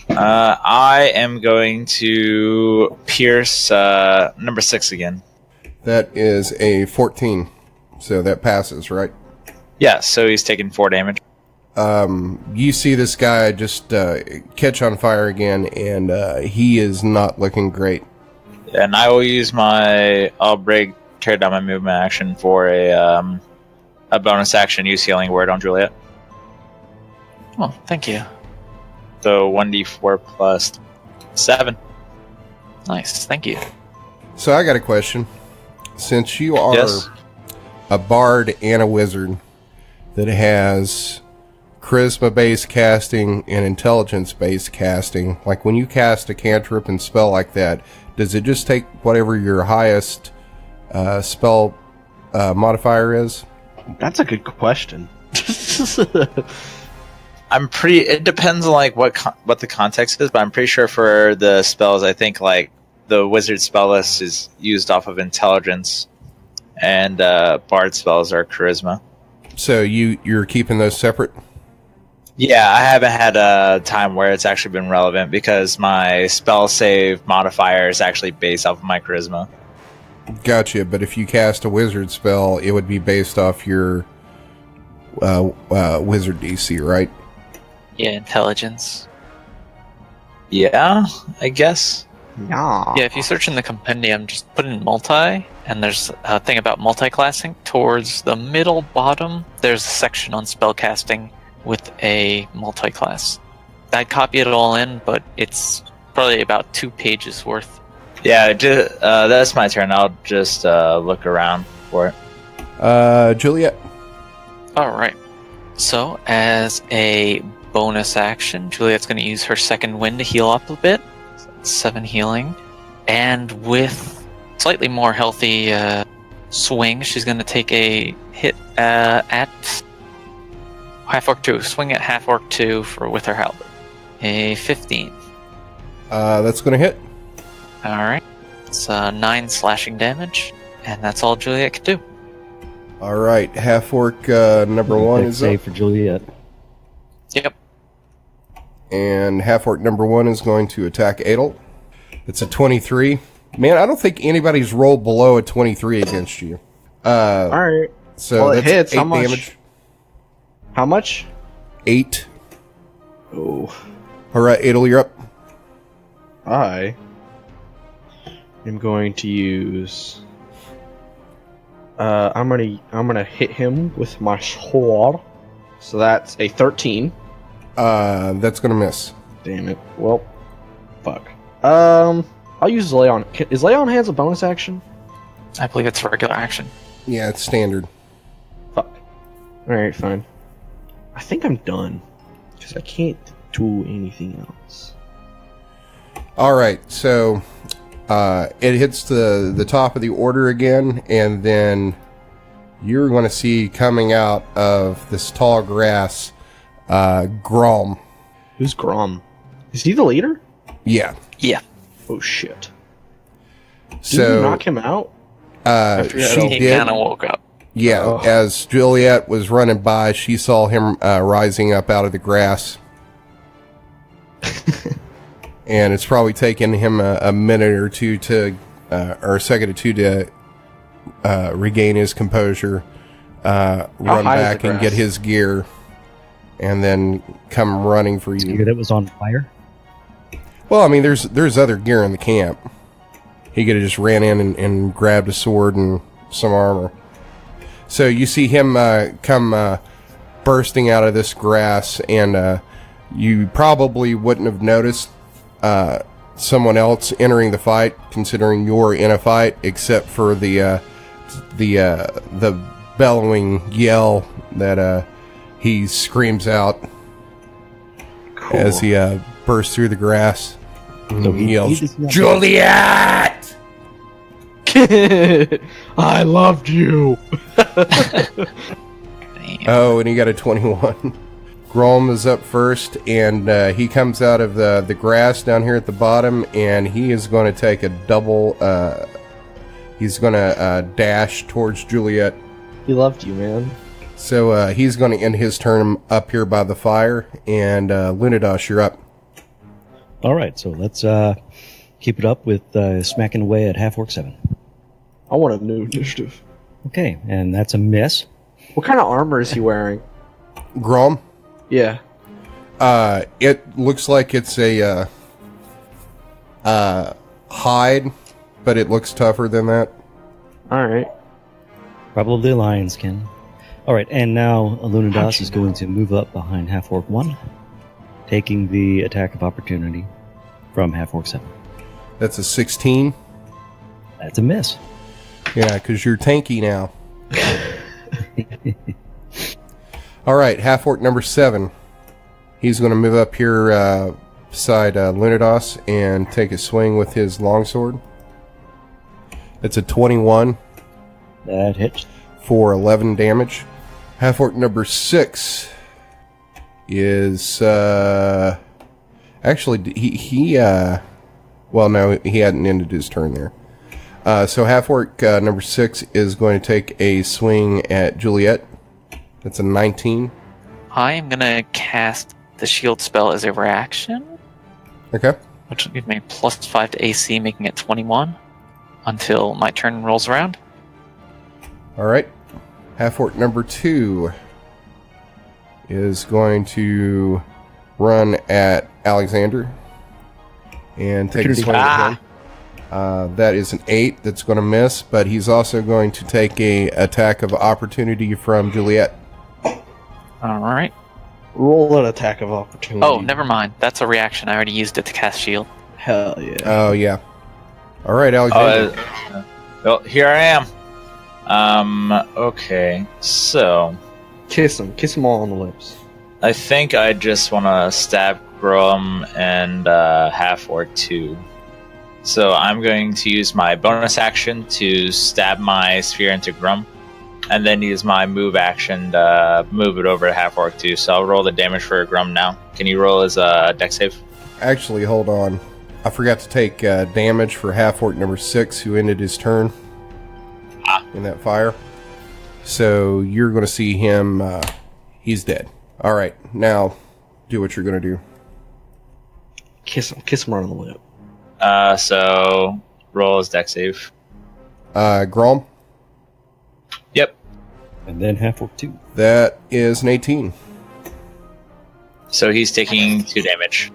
D: I am going to pierce number 6 again.
B: That is a 14. So that passes, right?
D: Yeah, so he's taking 4 damage.
B: You see this guy just catch on fire again, and he is not looking great.
D: And I will use I'll tear down my movement action for a bonus action, use healing word on Juliet.
F: Oh, thank you.
D: So 1d4 plus 7.
F: Nice, thank you.
B: So I got a question. Since you are
D: Yes.
B: a bard and a wizard that has charisma-based casting and intelligence-based casting, like when you cast a cantrip and spell like that, does it just take whatever your highest spell modifier is?
C: That's a good question.
D: It depends on like what the context is, but I'm pretty sure for the spells, I think like the wizard spell list is used off of intelligence, and bard spells are charisma.
B: So you're keeping those separate?
D: Yeah, I haven't had a time where it's actually been relevant because my spell save modifier is actually based off of my charisma.
B: Gotcha, but if you cast a wizard spell, it would be based off your wizard DC, right?
F: Yeah, intelligence.
D: Yeah, I guess.
C: Yeah.
F: Yeah, if you search in the compendium, just put in multi, and there's a thing about multi-classing. Towards the middle bottom, there's a section on spellcasting with a multi-class. I'd copy it all in, but it's probably about 2 pages worth.
D: Yeah, that's my turn. I'll just look around for it.
B: Juliet.
F: Alright. So, as a bonus action, Juliet's going to use her second wind to heal up a bit. 7 healing. And with slightly more healthy swing, she's going to take a hit at half-orc 2. Swing at half-orc 2 with her halberd. A 15.
B: That's going to hit.
F: Alright. It's 9 slashing damage. And that's all Juliet can do.
B: All right, half-orc number 1 is
E: save
B: up.
E: for Juliet.
F: Yep.
B: And half-orc number 1 is going to attack Edel. It's a 23. Man, I don't think anybody's rolled below a 23 against you.
C: Alright.
B: So
C: Well, it
B: that's
C: hits.
B: 8
C: How much?
B: damage.
C: How much?
B: 8.
C: Oh.
B: All right, Edel, you're up.
C: I am going to use. I'm gonna hit him with my sword. So that's a 13.
B: That's going to miss.
C: Damn it. Well, fuck. I'll use Lay on. Is Lay on Hands a bonus action?
F: I believe it's a regular action.
B: Yeah, it's standard.
C: Fuck. Alright, fine. I think I'm done. Because I can't do anything else.
B: All right, so it hits the top of the order again, and then you're going to see coming out of this tall grass, Grulum.
C: Who's Grom? Is he the leader?
B: Yeah.
F: Yeah.
C: Oh shit. Did
B: So
C: you knock him out?
B: she
F: He
B: did.
F: kind of woke up.
B: Yeah,
C: Oh.
B: as Juliet was running by, she saw him rising up out of the grass. And it's probably taken him a minute or two or a second or two to regain his composure, run
C: high is
B: back
C: the
B: and
C: grass?
B: get his gear, and then come running for
E: Gear
B: you.
E: that was on fire.
B: Well, I mean, there's other gear in the camp. He could have just ran in and grabbed a sword and some armor. So you see him come bursting out of this grass, and you probably wouldn't have noticed someone else entering the fight, considering you're in a fight, except for the bellowing yell that he screams out
C: Cool.
B: as he bursts through the grass.
E: So
B: He yells,
E: does not-
B: "Juliet!"
C: I loved you.
F: Damn.
B: Oh, and he got a 21. Grulum is up first, and he comes out of the grass down here at the bottom, and he is going to take a double. He's going to dash towards Juliet.
C: He loved you, man.
B: So he's going to end his turn up here by the fire, and Alunodas, you're up.
E: All right, so let's keep it up with smacking away at half-orc 7.
C: I want a new initiative.
E: Okay, and that's a miss.
C: What kind of armor is he wearing?
B: Grulum,
C: Yeah.
B: it looks like it's a hide, but it looks tougher than that.
C: Alright.
E: Probably lion skin. All right, and now
C: How'd
E: Alunodas
C: you
E: is going to move up behind half-orc 1, taking the attack of opportunity from half-orc 7.
B: That's a 16.
E: That's a miss.
B: Yeah, because you're tanky now. All right, half-orc number 7. He's going to move up here beside Alunodas and take a swing with his longsword. It's a 21
E: That hits.
B: for 11 damage. Half-orc number 6 is actually well, no, he hadn't ended his turn there. So half-orc number 6 is going to take a swing at Juliet. That's a 19.
F: I am gonna cast the shield spell as a reaction,
B: Okay.
F: which will give me +5 to AC, making it 21 until my turn rolls around.
B: All right. Half-orc number 2 is going to run at Alexander and take a swing at him. That is an 8 that's going to miss, but he's also going to take a attack of opportunity from Juliet.
F: Alright.
C: Roll an attack of opportunity.
F: Oh, never mind. That's a reaction. I already used it to cast shield.
C: Hell yeah.
B: Oh, yeah. All right, Alexander.
D: Well, here I am. Okay, so
C: Kiss him all on the lips.
D: I think I just want to stab Grulum and half-orc 2. So I'm going to use my bonus action to stab my sphere into Grulum, and then use my move action to move it over to half-orc 2. So I'll roll the damage for Grulum now. Can you roll as a dex save?
B: Actually, hold on. I forgot to take damage for half-orc number 6, who ended his turn in that fire. So you're going to see him, he's dead. All right, now do what you're going to do.
C: Kiss him right on the lip.
D: So roll as dex save.
B: Grom,
D: Yep.
E: And then half-orc 2.
B: that is an 18.
D: So he's taking 2 damage.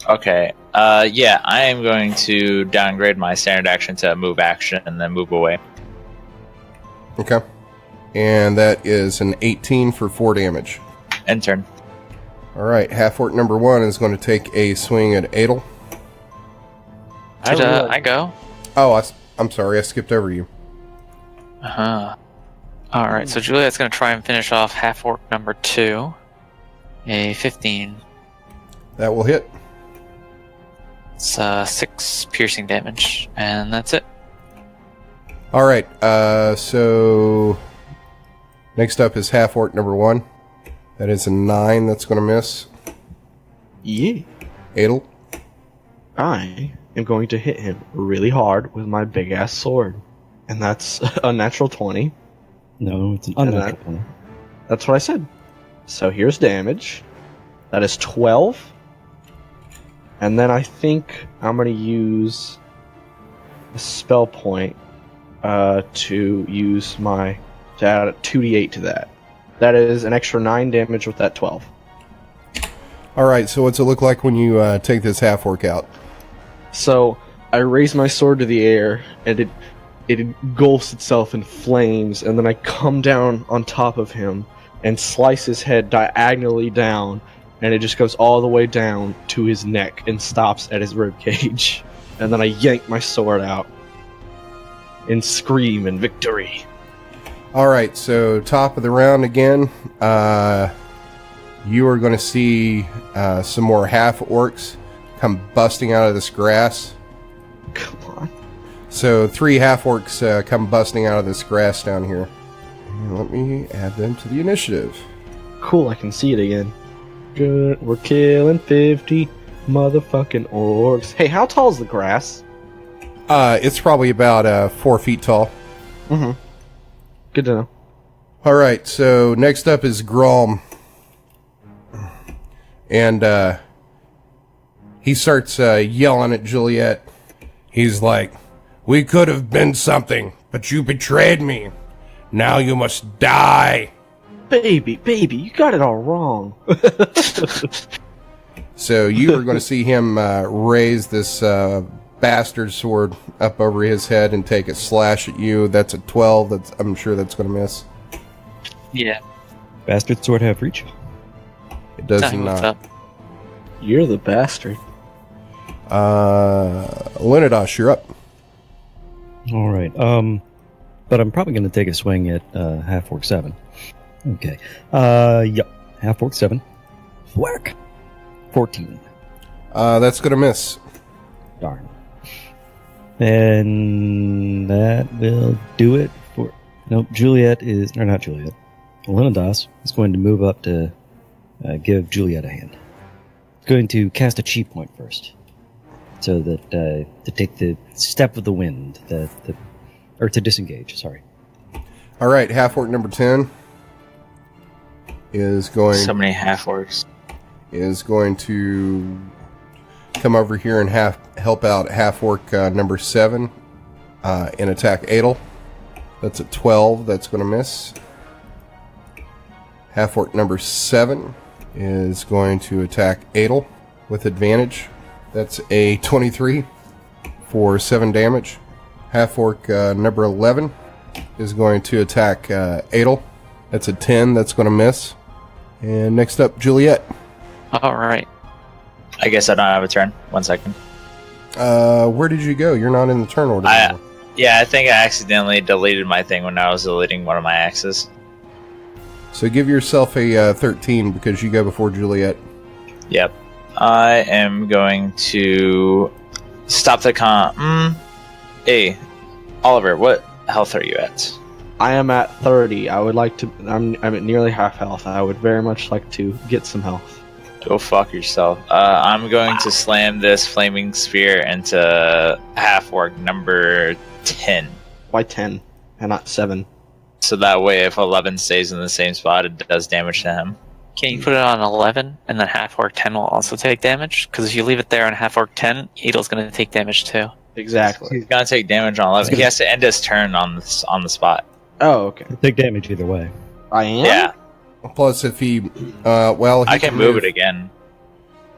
D: Okay. Yeah, I am going to downgrade my standard action to move action and then move away.
B: Okay. And that is an 18 for 4 damage.
D: End turn.
B: All right, half-orc number 1 is going to take a swing at Edel.
F: Did I go?
B: Oh, I'm sorry, I skipped over you.
F: Alright, so Juliet's gonna try and finish off half-orc number 2. A 15.
B: That will hit.
F: It's 6 piercing damage, and that's it.
B: All right, so next up is half-orc number 1. That is a 9 that's going to miss.
C: Yeah.
B: Edel.
C: I am going to hit him really hard with my big ass sword. And that's a natural 20.
E: No, it's an unnatural one.
C: That's what I said. So here's damage. That is 12. And then I think I'm going to use a spell point to use to add a 2d8 to that. That is an extra 9 damage with that 12.
B: All right, so what's it look like when you take this half-orc out?
C: So I raise my sword to the air, and it engulfs itself in flames, and then I come down on top of him and slice his head diagonally down, and it just goes all the way down to his neck and stops at his rib cage. And then I yank my sword out and scream in victory.
B: All right, so top of the round again. You are going to see some more half-orcs come busting out of this grass.
C: Come on.
B: So 3 half-orcs come busting out of this grass down here. And let me add them to the initiative.
C: Cool, I can see it again. Good, we're killing 50 motherfucking orcs. Hey, how tall is the grass?
B: It's probably about 4 feet tall.
C: Mm-hmm. Good to know.
B: All right, so next up is Grulum. And he starts yelling at Juliet. He's like, "We could have been something, but you betrayed me. Now you must die."
C: Baby, you got it all wrong.
B: So you are going to see him raise this bastard sword up over his head and take a slash at you. That's a 12. I'm sure that's going to miss.
F: Yeah.
E: Bastard sword have reach.
B: It does
F: Tell me what's
B: not.
F: up.
C: You're the bastard.
B: Alunodas, you're up.
E: All right. But I'm probably going to take a swing at half-orc 7. Okay. Yep. Half-orc 7. Whack. 14.
B: That's going to miss.
E: Darn. And that will do it for... Nope, Juliet is... Or not Juliet. Alunodas is going to move up to give Juliet a hand. He's going to cast a chi point first, so that to take the step of the wind, or to disengage. Sorry.
B: All right, half-orc number 10 is going.
D: So many half-orcs.
B: Is going to come over here and help out half-orc number 7 and attack Edel. That's a 12. That's going to miss. Half-orc number 7 is going to attack Edel with advantage. That's a 23 for 7 damage. Half-orc number 11 is going to attack Edel. That's a 10. That's going to miss. And next up, Juliet.
F: All right.
D: I guess I don't have a turn. 1 second.
B: Where did you go? You're not in the turn order anymore.
D: Yeah, I think I accidentally deleted my thing when I was deleting one of my axes.
B: So give yourself a 13 because you go before Juliet.
D: Yep. I am going to stop the con. Hey, Oliver, what health are you at?
C: I am at 30. I would like to. I'm at nearly half health. I would very much like to get some health.
D: Go fuck yourself. I'm going to slam this flaming sphere into half-orc number 10.
C: Why 10 and not 7?
D: So that way, if 11 stays in the same spot, it does damage to him.
F: Can you put it on 11, and then half-orc 10 will also take damage? Because if you leave it there on half-orc 10, Edel's going to take damage too.
C: Exactly.
D: He's going to take damage on 11. He has to end his turn on the spot.
C: Oh, okay.
E: Take damage either way.
C: I am?
D: Yeah.
B: Plus, if he,
D: I can move it again.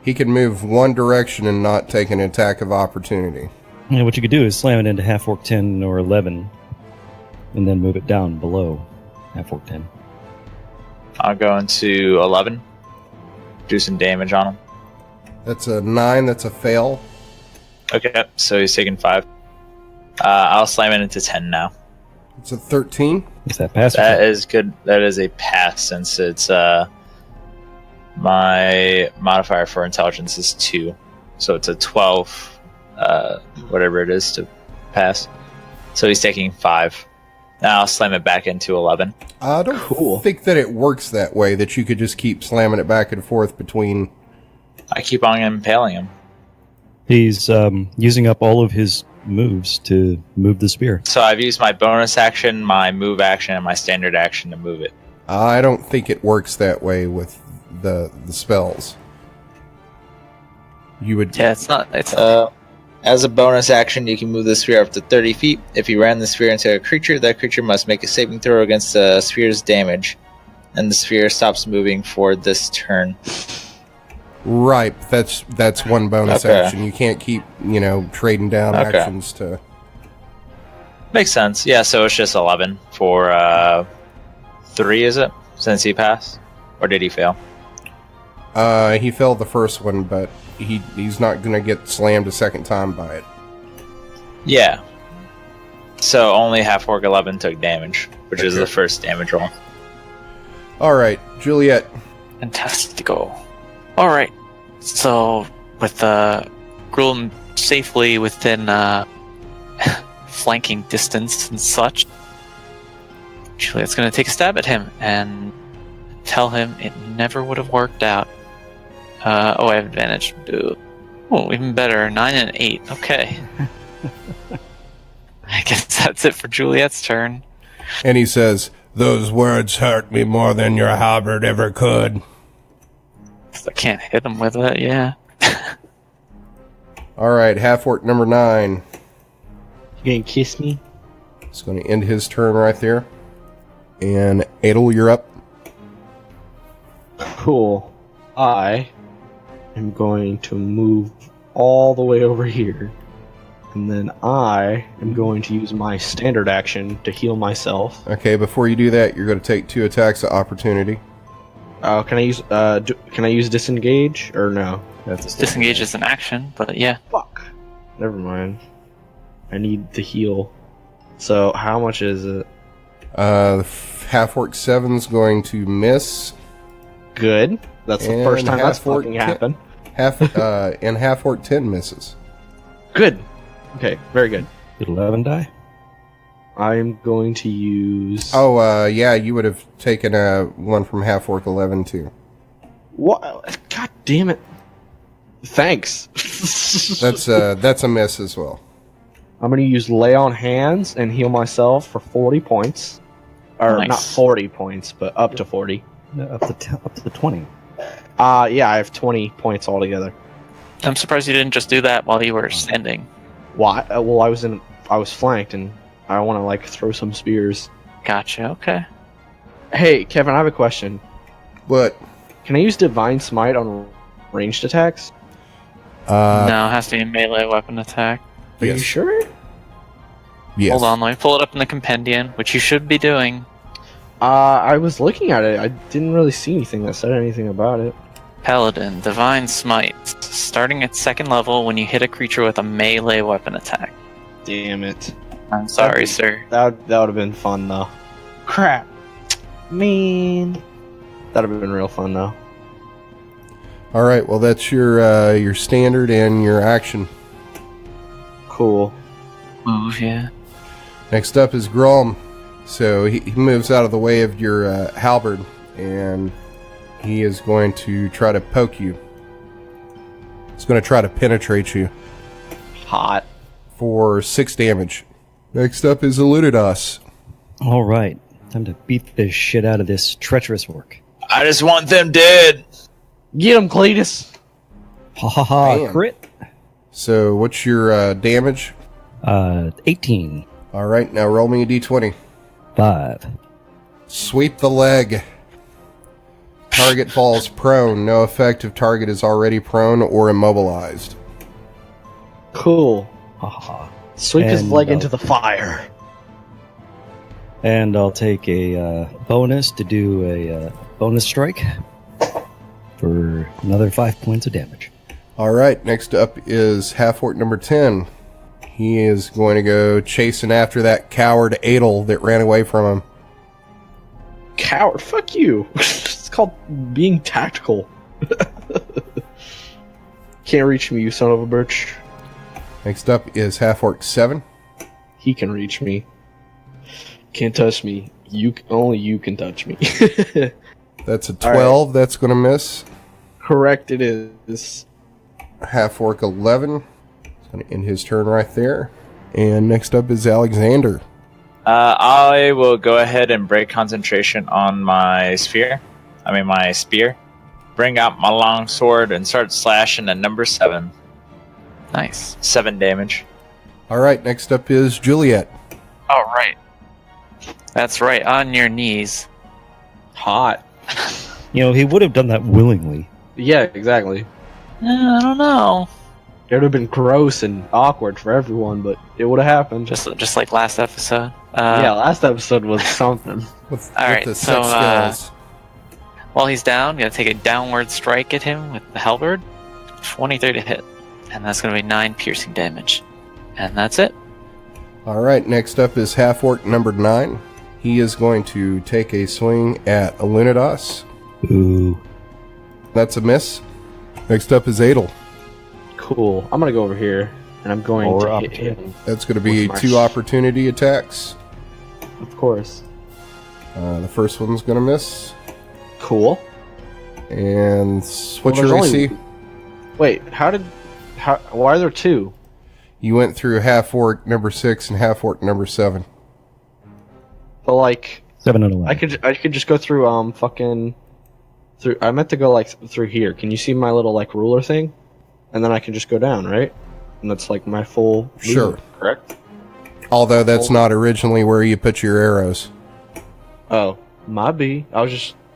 B: He can move one direction and not take an attack of opportunity.
E: Yeah, what you could do is slam it into half-orc 10 or 11, and then move it down below half-orc 10.
D: I'll go into 11. Do some damage on him.
B: That's a 9. That's a fail.
D: Okay, so he's taking 5. I'll slam it into 10 now.
B: It's a 13.
E: Is that pass?
D: That is good. That is a pass since it's my modifier for intelligence is 2, so it's a 12, whatever it is to pass. So he's taking 5. Now I'll slam it back into 11.
B: I don't think that it works that way. That you could just keep slamming it back and forth between.
D: I keep on impaling him.
E: He's using up all of his moves to move the spear.
D: So I've used my bonus action, my move action, and my standard action to move it.
B: I don't think it works that way with the spells. You would.
F: Yeah, it's not. It's
D: As a bonus action, you can move the sphere up to 30 feet. If you ram the sphere into a creature, that creature must make a saving throw against the sphere's damage, and the sphere stops moving for this turn.
B: Right, that's one bonus action. You can't keep, trading down actions to...
D: Makes sense. Yeah, so it's just 11 for 3, is it? Since he passed? Or did he fail?
B: He failed the first one, but he's not going to get slammed a second time by it.
D: Yeah. So only half-orc 11 took damage, which is the first damage roll.
B: Alright, Juliet.
F: fantastico. Alright, so with Grulum safely within flanking distance and such, Juliet's going to take a stab at him and tell him it never would have worked out. I have advantage. Oh, even better. 9 and 8. Okay. I guess that's it for Juliet's turn.
B: And he says, "Those words hurt me more than your halberd ever could."
F: I can't hit him with it, yeah.
B: Alright, half-orc number 9.
C: You gonna kiss me?
B: It's going to end his turn right there. And Edel, you're up.
C: Cool. I am going to move all the way over here. And then I am going to use my standard action to heal myself.
B: Okay, before you do that, you're going to take 2 attacks of opportunity.
C: Can I use disengage or no?
B: That's a
F: Disengage is an action, but yeah.
C: Fuck. Never mind. I need to heal. So how much is it?
B: Half-orc 7's going to miss.
C: Good. That's the
B: And
C: first time that's
B: half-orc
C: fucking
B: 10
C: happened.
B: And half-orc 10 misses.
C: Good. Okay, very good.
E: Did 11 die?
C: I'm going to use...
B: Oh, yeah, you would have taken one from half-orc 11, too.
C: What? God damn it. Thanks.
B: That's a miss as well.
C: I'm going to use Lay on Hands and heal myself for 40 points. Or
F: Nice.
C: not 40 points, but up to 40.
E: Up to 20.
C: Yeah, I have 20 points altogether.
F: I'm surprised you didn't just do that while you were standing.
C: Why? Well, I was flanked, and I want to like throw some spears.
F: Gotcha. Okay.
C: Hey, Kevin, I have a question.
B: What?
C: Can I use Divine Smite on ranged attacks?
F: No, it has to be a melee weapon attack.
C: Are you
B: Yes.
C: sure?
B: Yes.
F: Hold on, let me pull it up in the compendium, which you should be doing.
C: I was looking at it. I didn't really see anything that said anything about it.
F: Paladin, Divine Smite. Starting at 2nd level when you hit a creature with a melee weapon attack.
C: Damn it.
F: I'm sorry, sir.
C: That would have been fun, though. Crap. Mean. That would have been real fun, though.
B: All right, well, that's your standard and your action.
C: Cool.
F: Move, yeah.
B: Next up is Grulum. So he moves out of the way of your halberd, and he is going to try to poke you. He's going to try to penetrate you
C: Hot.
B: for 6 damage. Next up is Alunodas.
E: All right. Time to beat the shit out of this treacherous orc.
D: I just want them dead.
C: Get him, Cletus!
E: Ha ha ha.
B: Damn.
E: Crit.
B: So what's your damage?
E: 18.
B: All right, now roll me a d20.
E: 5.
B: Sweep the leg. Target falls prone. No effect if target is already prone or immobilized.
C: Cool.
E: Ha ha ha.
C: Sweep his
E: And,
C: leg into the fire.
E: And I'll take a bonus to do a bonus strike for another 5 points of damage.
B: All right, next up is half-orc number 10. He is going to go chasing after that coward Edel that ran away from him.
C: Coward, fuck you. It's called being tactical. Can't reach me, you son of a bitch.
B: Next up is half-orc 7.
C: He can reach me. Can't touch me. Only you can touch me.
B: That's a 12. That's going to miss.
C: Correct, it is.
B: Half-orc 11. It's going to end his turn right there. And next up is Alexander.
D: I will go ahead and break concentration on my spear. Bring out my long sword and start slashing at number 7.
F: Nice.
D: 7 damage.
B: All right, next up is Juliet.
F: All right. That's right, on your knees.
C: Hot.
E: You know, he would have done that willingly.
C: Yeah, exactly.
F: I don't know.
C: It would have been gross and awkward for everyone, but it would have happened.
F: Just like last episode.
C: Yeah, last episode was something.
B: With
F: All right,
B: the
F: so,
B: 6 skills.
F: While he's down, you're gonna take a downward strike at him with the halberd. 23 to hit. And that's gonna be 9 piercing damage. And that's it.
B: All right, next up is half-orc number 9. He is going to take a swing at Alunodas.
E: Ooh.
B: That's a miss. Next up is Edel.
C: Cool. I'm gonna go over here, and I'm going
E: Or
C: to hit
E: opportunity.
C: him.
B: That's going to be
C: With my
B: 2 opportunity attacks.
C: Of course.
B: The first one's going to miss.
C: Cool.
B: And what's
C: Well,
B: your
C: there's
B: AC?
C: only- Wait, why are there 2?
B: You went through half-orc number 6 and half-orc number 7.
C: But like,
E: 7 and 11.
C: I could just go through through. I meant to go like through here. Can you see my little like ruler thing? And then I can just go down, right? And that's like my full.
B: Sure.
C: movement, correct.
B: Although that's not originally where you put your arrows.
C: Oh, might be. I was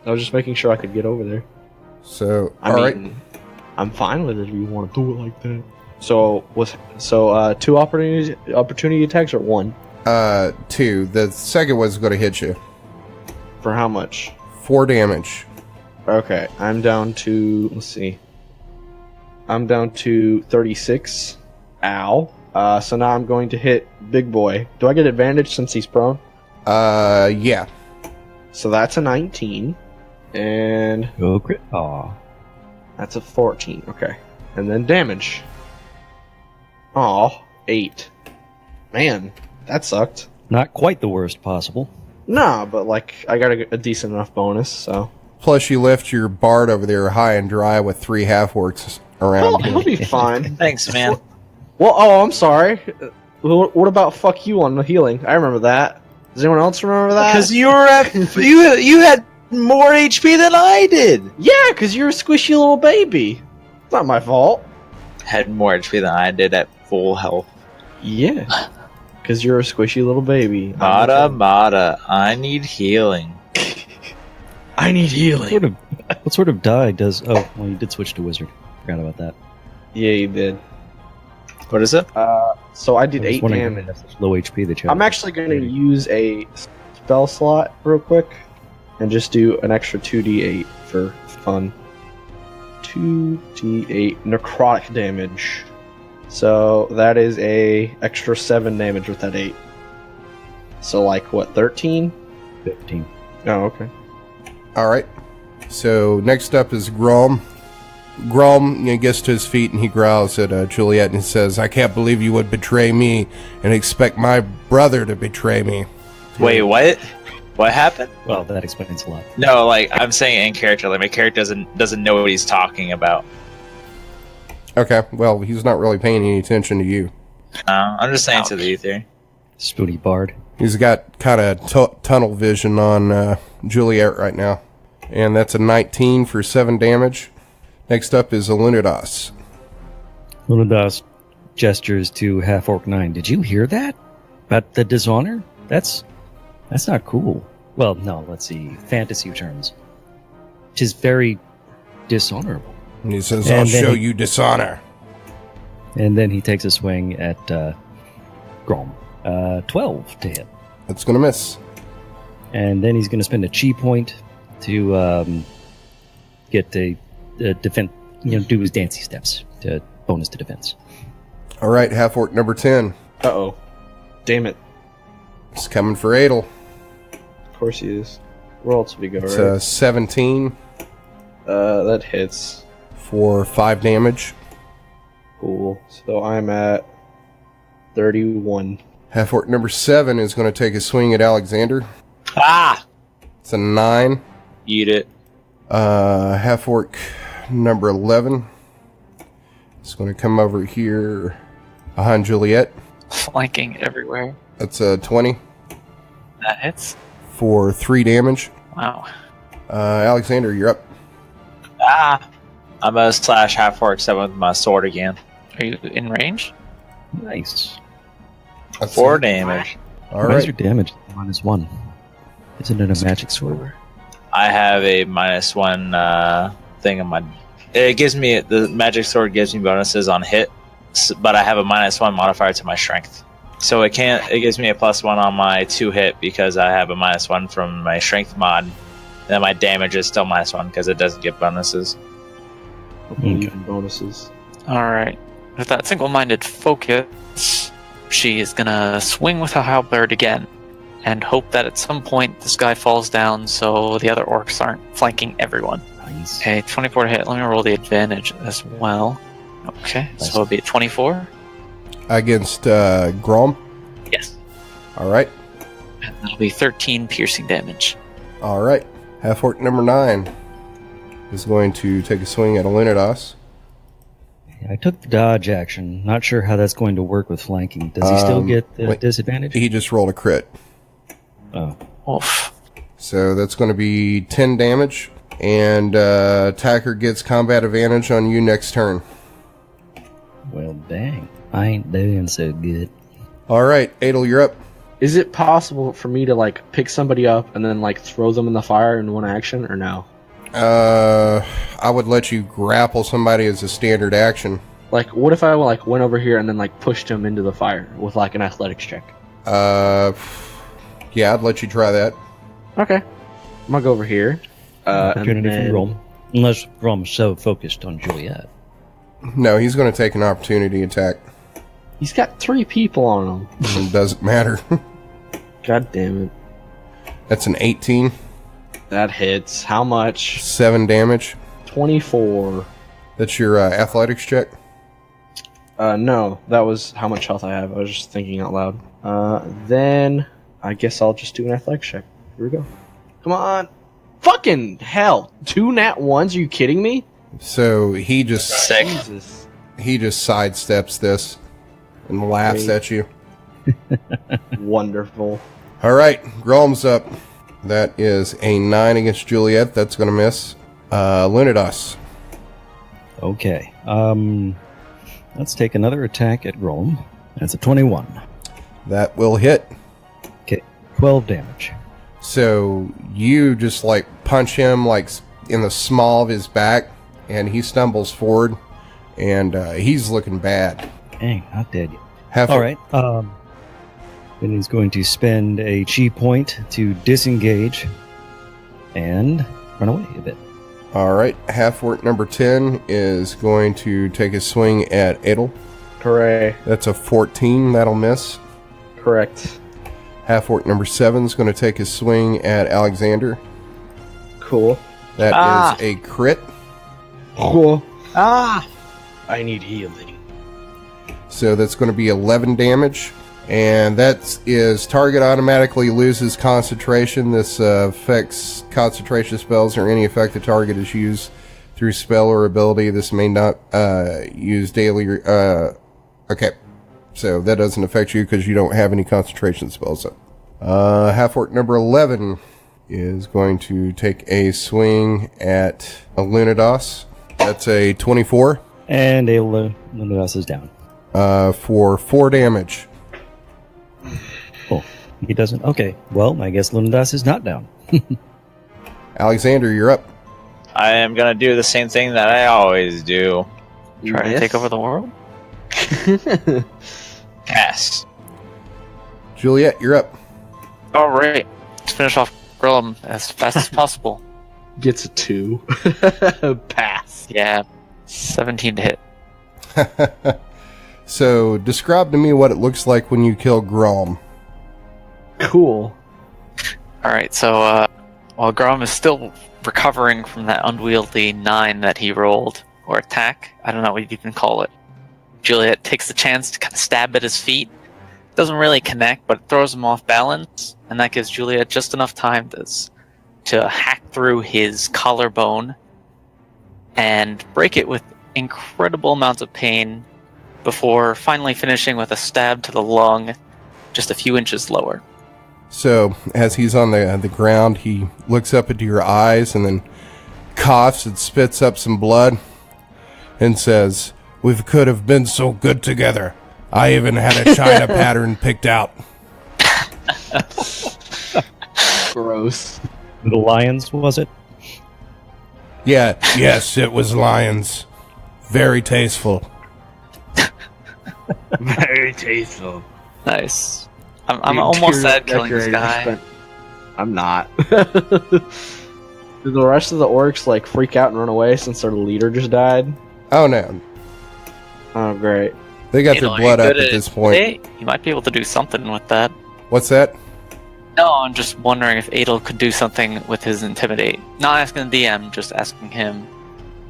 C: just making sure I could get over there.
B: So,
C: I
B: all right.
C: mean, I'm fine with it if you want to do it like that. So 2 opportunity attacks or 1?
B: 2. The second one's going to hit you.
C: For how much?
B: 4 damage.
C: Okay, I'm down to, let's see. I'm down to 36. Ow. So now I'm going to hit Big Boy. Do I get advantage since he's prone?
B: Yeah.
C: So that's a 19. And
E: Go crit. Aw.
C: that's a 14. Okay. And then damage. Aw, 8. Man, that sucked.
E: Not quite the worst possible.
C: Nah, but like I got a decent enough bonus, so.
B: Plus, you left your bard over there high and dry with 3 half-orcs around
C: He'll
B: him.
C: be fine.
D: Thanks, man.
C: Well, I'm sorry. What about fuck you on the healing? I remember that. Does anyone else remember that?
D: Because you were at you had more HP than I did.
C: Yeah, because you're a squishy little baby. It's not my fault.
D: Had more HP than I did at full health.
C: Yeah, because you're a squishy little baby.
D: Mata, I need healing.
C: I need healing.
E: What sort of die does... Oh, well, you did switch to wizard. Forgot about that.
C: Yeah, you did.
D: What is it?
C: So I did
E: I was
C: 8
E: wondering
C: damage.
E: if that's such low HP that you
C: I'm actually going to use a spell slot real quick and just do an extra 2d8 for fun. 2d8 necrotic damage. So that is a extra 7 damage with that 8. So like what, 13?
E: 15.
C: Oh, okay.
B: All right. So next up is Grulum. Grulum gets to his feet and he growls at Juliet and he says, "I can't believe you would betray me and expect my brother to betray me."
D: Wait, what? What happened?
E: Well, that explains a lot.
D: No, like I'm saying in character. Like my character doesn't know what he's talking about.
B: Okay, well, he's not really paying any attention to you.
D: I'm just saying to the ether.
E: Spoony bard.
B: He's got kind of tunnel vision on Juliet right now. And that's a 19 for 7 damage. Next up is Alunodas.
E: Alunodas gestures to Half-Orc 9. Did you hear that? About the dishonor? That's not cool. Well, no, let's see. Fantasy terms. Which is very dishonorable.
B: And he says,
E: And
B: "I'll
E: then
B: show
E: he-
B: you dishonor."
E: And then he takes a swing at Grom. 12 to hit.
B: That's going to miss.
E: And then he's going to spend a chi point to get a defense, do his dancey steps to bonus to defense.
B: All right, half-orc number 10.
C: Uh-oh. Damn it.
B: It's coming for Edel.
C: Of course he is. Where else would he go,
B: It's
C: right?
B: 17
C: That hits.
B: for 5 damage.
C: Cool. So I'm at 31.
B: Half-orc number 7 is going to take a swing at Alexander.
D: Ah!
B: It's a 9.
D: Eat it.
B: Half-orc number 11 is going to come over here behind Juliet.
F: Flanking everywhere.
B: That's a 20
F: That hits.
B: for 3 damage.
F: Wow.
B: Alexander, you're up.
D: Ah! I'm gonna slash half-orc 7 with my sword again.
F: Are you in range?
E: Nice.
B: That's
D: 4 damage.
B: All
E: Why is your
B: right.
E: damage -1? Isn't it a magic sword?
D: I have a -1 thing on my. It gives me the magic sword gives me bonuses on hit, but I have a -1 modifier to my strength. So it gives me a +1 on my 2 hit because I have a -1 from my strength mod. And then my damage is still -1 because it doesn't get bonuses.
C: Even bonuses.
F: Alright. With that single-minded focus, she is gonna swing with a halberd again and hope that at some point this guy falls down so the other orcs aren't flanking everyone.
E: Nice.
F: Okay, 24 to hit. Let me roll the advantage as well. Okay, so it'll be a 24.
B: Against Grom.
F: Yes.
B: All right.
F: And that'll be 13 piercing damage.
B: All right. Half-orc number 9 is going to take a swing at Alunodas.
E: I took the dodge action. Not sure how that's going to work with flanking. Does he still get the
B: wait.
E: disadvantage?
B: He just rolled a crit.
E: Oh.
F: Oof.
B: So that's going to be 10 damage. And attacker gets combat advantage on you next turn.
E: Well, dang. I ain't doing so good.
B: All right, Edel, you're up.
C: Is it possible for me to like pick somebody up and then like throw them in the fire in one action, or no?
B: I would let you grapple somebody as a standard action.
C: Like, what if I like went over here and then like pushed him into the fire with like an athletics check?
B: Yeah, I'd let you try that.
C: Okay, I'm gonna go over here.
E: Opportunity
C: and then-
E: for Rom. Unless Rom's so focused on Juliet.
B: No, he's going to take an opportunity attack.
C: He's got 3 people on him.
B: It doesn't matter.
C: God damn it.
B: That's an 18.
C: That hits. How much?
B: 7 damage.
C: 24.
B: That's your athletics check.
C: No, that was how much health I have. I was just thinking out loud. Then I guess I'll just do an athletics check. Here we go. Come on. Fucking hell. 2 nat 1s? Are you kidding me?
B: So he just
C: Jesus.
B: he just sidesteps this and laughs
C: Great.
B: at you.
C: Wonderful.
B: All right, Grulum's up. That is a 9 against Juliet. That's going to miss. Alunodas.
E: Okay. Let's take another attack at Grulum. That's a 21.
B: That will hit.
E: Okay, 12 damage.
B: So you just like punch him like in the small of his back, and he stumbles forward, and he's looking bad.
E: Dang, not dead yet.
B: Half
E: All right. Then he's going to spend a chi point to disengage and run away a bit.
B: All right, half-orc number 10 is going to take a swing at Edel.
C: Hooray.
B: That's a 14. That'll miss.
C: Correct.
B: Half-orc number 7 is going to take a swing at Alexander.
C: Cool.
B: That is a crit.
C: Cool. I need healing.
B: So that's going to be 11 damage. And that is target automatically loses concentration. This affects concentration spells or any effect the target is used through spell or ability. This may not use daily. Okay. So that doesn't affect you because you don't have any concentration spells up. Half-orc number 11 is going to take a swing at Alunodas. That's a 24.
E: And Alunodas is down.
B: For 4 damage.
E: Oh, he doesn't? Okay. Well, I guess Alunodas is not down.
B: Alexander, you're up.
D: I am gonna do the same thing that I always do.
F: Try to take over the world?
D: Pass.
B: Juliet, you're up.
F: Alright. Let's finish off Grulum as fast as possible.
C: Gets a 2. Pass.
F: Yeah. 17 to hit.
B: So, describe to me what it looks like when you kill Grulum.
C: Cool.
F: Alright, so while Grulum is still recovering from that unwieldy 9 that he rolled, or attack, I don't know what you can call it, Juliet takes the chance to kind of stab at his feet. Doesn't really connect, but throws him off balance, and that gives Juliet just enough time to hack through his collarbone and break it with incredible amounts of pain before finally finishing with a stab to the lung just a few inches lower.
B: So, as he's on the ground, he looks up into your eyes and then coughs and spits up some blood and says, "We could have been so good together. I even had a China pattern picked out."
C: Gross.
E: Little lions, was it?
B: Yes, it was lions. Very tasteful.
C: Very tasteful.
F: Nice. I'm almost sad killing this guy.
C: I'm not. Did the rest of the orcs like freak out and run away since their leader just died?
B: Oh no,
C: Oh great.
B: they got
F: Edel,
B: their blood
F: are you
B: up
F: good
B: at this point.
F: Hey, you might be able to do something with that.
B: What's that?
F: No, I'm just wondering if Edel could do something with his intimidate. Not asking the DM, just asking him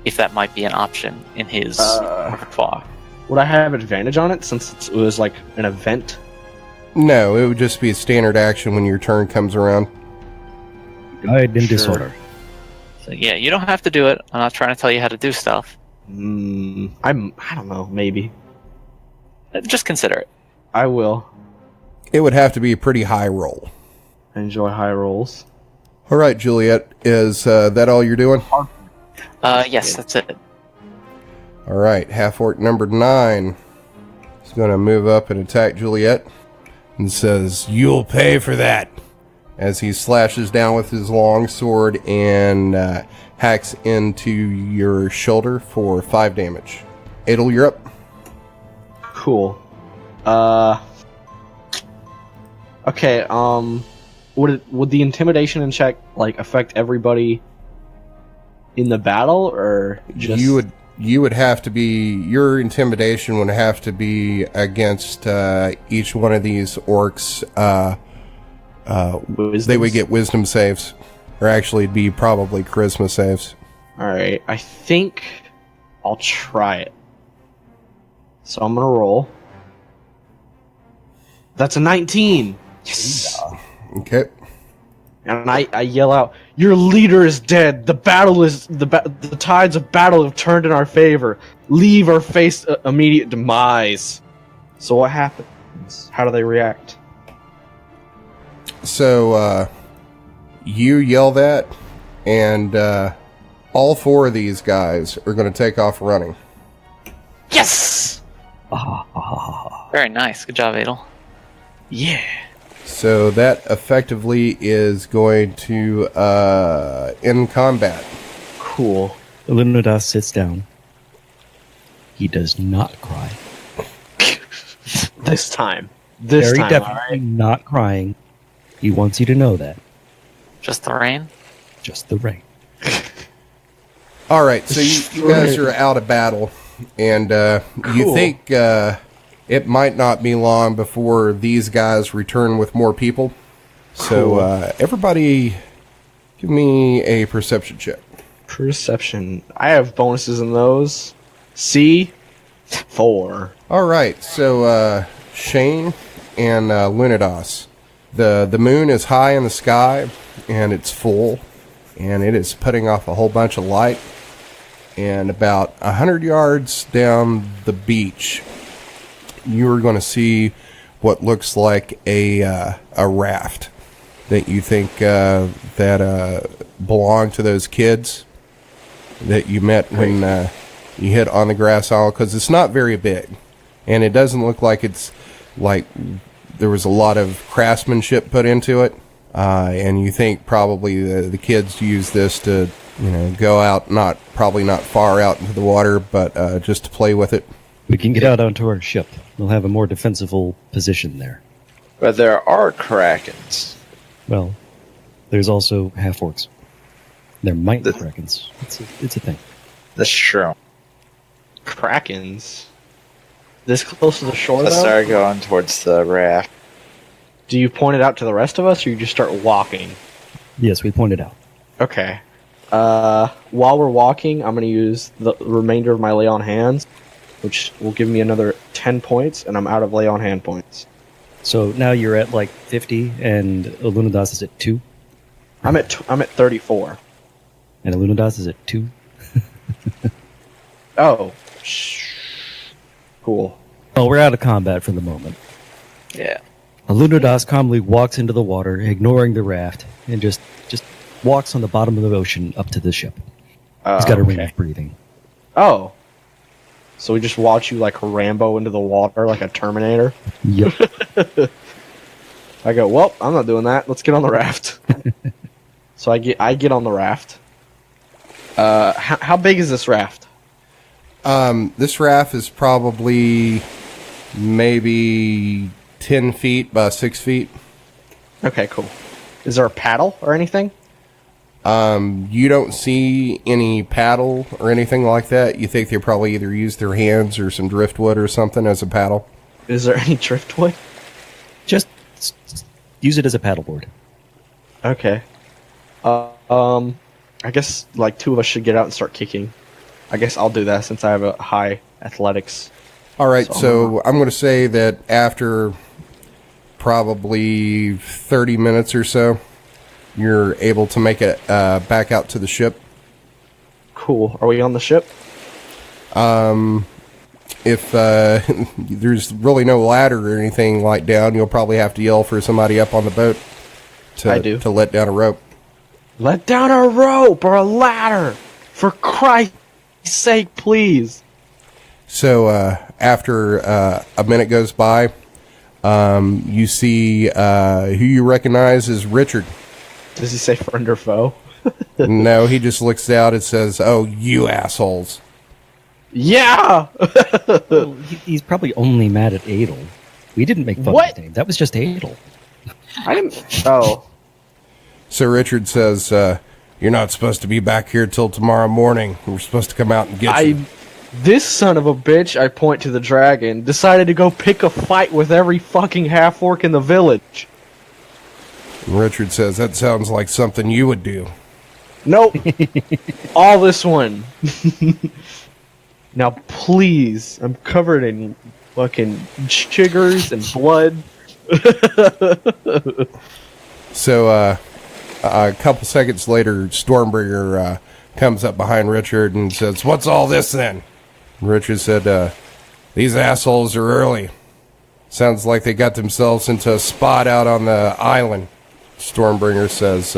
F: if that might be an option in his repertoire.
C: Would I have advantage on it since it was like an event?
B: No, it would just be a standard action when your turn comes around.
E: Guide in
C: Sure.
E: disorder.
F: So yeah, you don't have to do it. I'm not trying to tell you how to do stuff.
C: I don't know. Maybe
F: Just consider it.
C: I will.
B: It would have to be a pretty high roll.
C: I enjoy high rolls.
B: All right, Juliet, is that all you're doing?
F: Yes, that's it.
B: All right, half-orc number 9 is going to move up and attack Juliet and says, "You'll pay for that," as he slashes down with his long sword and hacks into your shoulder for 5 damage. Edel, you're up.
C: Cool. Okay. Would the intimidation and check like affect everybody in the battle, or just
B: You would have to be, your intimidation would have to be against each one of these orcs. They would get wisdom saves, or actually it'd be probably charisma saves.
C: All right. I think I'll try it. So I'm gonna roll. That's a 19. Yes.
B: Okay.
C: And I yell out, "Your leader is dead. The battle is the tides of battle have turned in our favor. Leave or face immediate demise." So what happens? How do they react?
B: So, you yell that, and all 4 of these guys are going to take off running.
C: Yes.
F: Very nice. Good job, Edel.
C: Yeah.
B: So that effectively is going to end combat.
C: Cool.
E: Alunodas sits down. He does not cry.
C: This time. This
E: Very
C: time.
E: definitely not crying. He wants you to know that.
F: Just the rain?
E: Just the rain.
B: All right, so you guys are out of battle, and you think it might not be long before these guys return with more people. So everybody give me a perception check.
C: Perception. I have bonuses in those. C. 4.
B: All right, so Shane and Alunodas. The moon is high in the sky, and it's full, and it is putting off a whole bunch of light. And about 100 yards down the beach, you are going to see what looks like a raft that you think that belonged to those kids that you met when you hit on the grass isle, because it's not very big, and it doesn't look like it's like there was a lot of craftsmanship put into it, and you think probably the kids used this to go out, probably not far out into the water, but just to play with it.
E: We can get out onto our ship. We'll have a more defensible position there.
D: But there are krakens.
E: Well, there's also half-orcs. There might be krakens. It's a thing.
D: That's true.
C: Krakens. This close to the shore,
D: Let's
C: though?
D: start going towards the raft.
C: Do you point it out to the rest of us, or you just start walking?
E: Yes, we pointed out.
C: Okay. While we're walking, I'm going to use the remainder of my lay on hands, which will give me another 10 points, and I'm out of lay on hand points.
E: So now you're at like 50, and Alunodas is at 2,
C: I'm at 34.
E: and Alunodas is at 2.
C: Oh. Cool.
E: Well, we're out of combat for the moment.
F: Yeah.
E: Alunodas calmly walks into the water, ignoring the raft, and just walks on the bottom of the ocean up to the ship. He's got a ring of breathing.
C: Oh. So we just watch you like Rambo into the water like a Terminator?
E: Yep.
C: I go, well, I'm not doing that. Let's get on the raft. So I get on the raft. How big is this raft?
B: This raft is probably maybe 10 feet by 6 feet.
C: Okay, cool. Is there a paddle or anything?
B: You don't see any paddle or anything like that. You think they probably either use their hands or some driftwood or something as a paddle.
C: Is there any driftwood?
E: Just use it as a paddleboard.
C: Okay. I guess like 2 of us should get out and start kicking. I guess I'll do that since I have a high athletics.
B: All right, so I'm going to say that after probably 30 minutes or so, you're able to make it back out to the ship.
C: Cool. Are we on the ship?
B: If there's really no ladder or anything like down, you'll probably have to yell for somebody up on the boat to let down a rope.
C: Let down a rope or a ladder! For Christ's sake, please!
B: So after a minute goes by, you see who you recognize as Richard.
C: Does he say friend or foe?
B: No, he just looks out and says, "Oh, you assholes."
C: Yeah!
E: Well, he's probably only mad at Edel. We didn't make fun of his name. That was just Edel.
C: I didn't... Oh.
B: So Richard says, "You're not supposed to be back here till tomorrow morning. We're supposed to come out and get you."
C: This son of a bitch, I point to the dragon, decided to go pick a fight with every fucking half-orc in the village.
B: And Richard says, "That sounds like something you would do."
C: Nope. All this one. Now, please, I'm covered in fucking chiggers and blood.
B: So, a couple seconds later, Stormbringer comes up behind Richard and says, "What's all this then?" And Richard said, "These assholes are early. Sounds like they got themselves into a spot out on the island." Stormbringer says,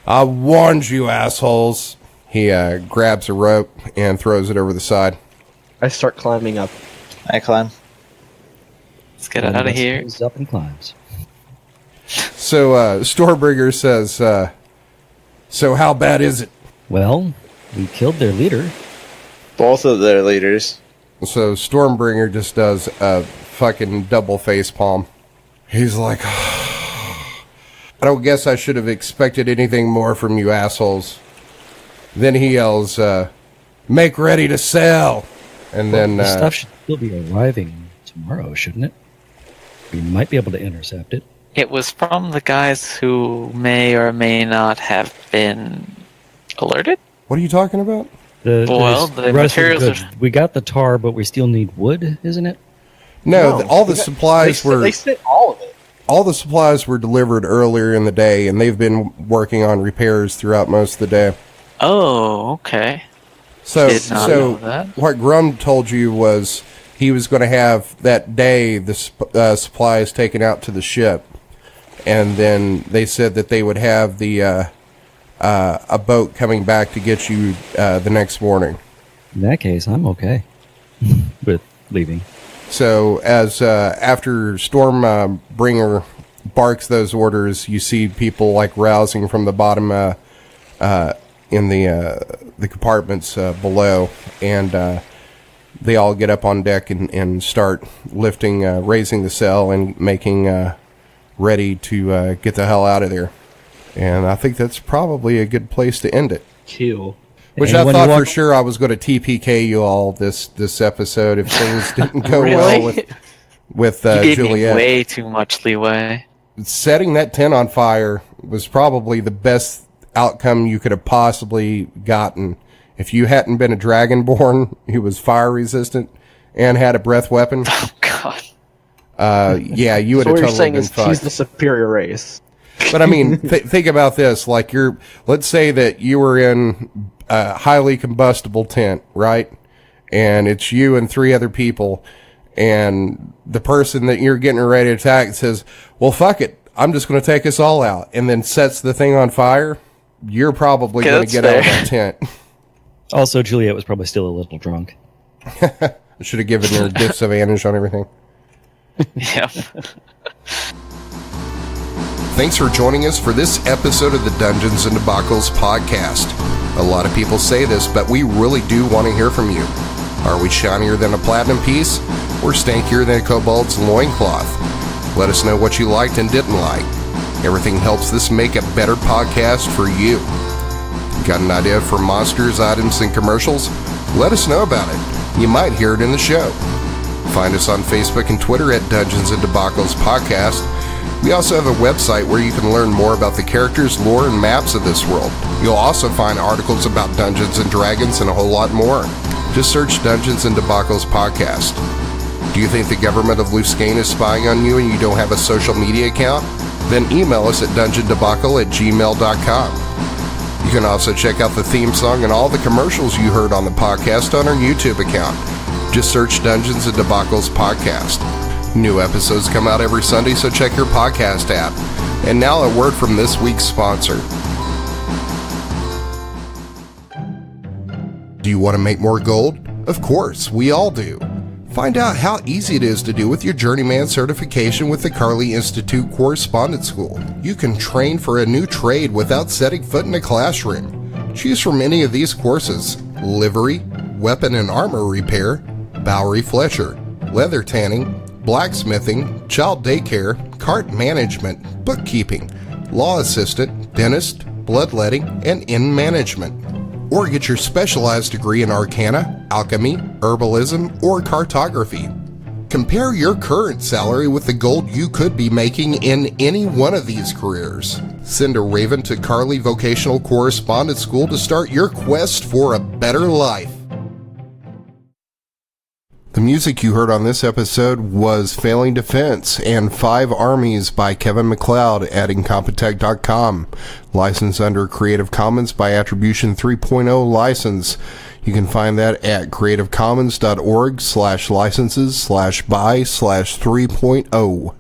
B: "I warned you, assholes." He grabs a rope and throws it over the side.
C: I start climbing up.
D: I climb.
F: Let's get out of here.
E: Goes up and climbs.
B: So Stormbringer says, "So how bad is it?"
E: Well, we killed their leader.
D: Both of their leaders.
B: So Stormbringer just does a fucking double face palm. He's like, "I don't guess I should have expected anything more from you assholes." Then he yells, "Make ready to sail!" And then
E: The stuff should still be arriving tomorrow, shouldn't it? We might be able to intercept it.
F: It was from the guys who may or may not have been alerted.
B: what are you talking about?
F: Well, the materials
E: goods.
F: are-
E: We got the tar, but we still need wood, isn't it?
B: No, all the supplies were
C: They sent all of it.
B: all the supplies were delivered earlier in the day, and they've been working on repairs throughout most of the day.
F: Oh, okay.
B: So,
F: Did not know that.
B: what Grum told you was he was going to have that day the supplies taken out to the ship, and then they said that they would have the a boat coming back to get you the next morning.
E: In that case, I'm okay with leaving.
B: So, as after Stormbringer barks those orders, you see people like rousing from the bottom in the compartments below, and they all get up on deck and start lifting, raising the sail and making ready to get the hell out of there. And I think that's probably a good place to end it.
C: Kill.
B: Which
E: And
B: I
E: when
B: thought
E: you
B: for
E: walk-
B: sure I was going to TPK you all this episode if things didn't go
F: Really?
B: well with
F: You gave me
B: Juliet.
F: way too much leeway.
B: Setting that tent on fire was probably the best outcome you could have possibly gotten. If you hadn't been a Dragonborn who was fire resistant and had a breath weapon,
F: Oh, God.
B: yeah, you would
C: So
B: have
C: what you're
B: totally
C: saying
B: been
C: is he's
B: fucked.
C: the superior race.
B: But I mean, think about this. Like let's say that you were in a highly combustible tent, right? And it's you and 3 other people, and the person that you're getting ready to attack says, "Well, fuck it. I'm just going to take us all out," and then sets the thing on fire. You're probably
F: Okay,
B: going to
F: that's
B: get out of
F: fair.
B: that tent.
E: Also, Juliet was probably still a little drunk.
B: I should have given her disadvantage on everything.
F: Yeah.
A: Thanks for joining us for this episode of the Dungeons and Debacles podcast. A lot of people say this, but we really do want to hear from you. Are we shinier than a platinum piece, or stankier than a kobold's loincloth? Let us know what you liked and didn't like. Everything helps this make a better podcast for you. Got an idea for monsters, items, and commercials? Let us know about it. You might hear it in the show. Find us on Facebook and Twitter at Dungeons and Debacles Podcast. We also have a website where you can learn more about the characters, lore, and maps of this world. You'll also find articles about Dungeons and Dragons and a whole lot more. Just search Dungeons and Debacles Podcast. Do you think the government of Luscane is spying on you and you don't have a social media account? Then email us at dungeondebacle@gmail.com. You can also check out the theme song and all the commercials you heard on the podcast on our YouTube account. Just search Dungeons and Debacles Podcast. New episodes come out every Sunday, so check your podcast app. And now a word from this week's sponsor. Do you want to make more gold? Of course, we all do. Find out how easy it is to do with your Journeyman certification with the Carly Institute Correspondence School. You can train for a new trade without setting foot in a classroom. Choose from any of these courses: livery, weapon and armor repair, Bowery Fletcher, leather tanning, blacksmithing, child daycare, cart management, bookkeeping, law assistant, dentist, bloodletting, and inn management. Or get your specialized degree in arcana, alchemy, herbalism, or cartography. Compare your current salary with the gold you could be making in any one of these careers. Send a raven to Carly Vocational Correspondence School to start your quest for a better life. The
B: The music you heard on this episode was Failing Defense and 5 Armies by Kevin MacLeod at Incompetech.com. Licensed under Creative Commons by Attribution 3.0 license. You can find that at creativecommons.org/licenses/by/3.0.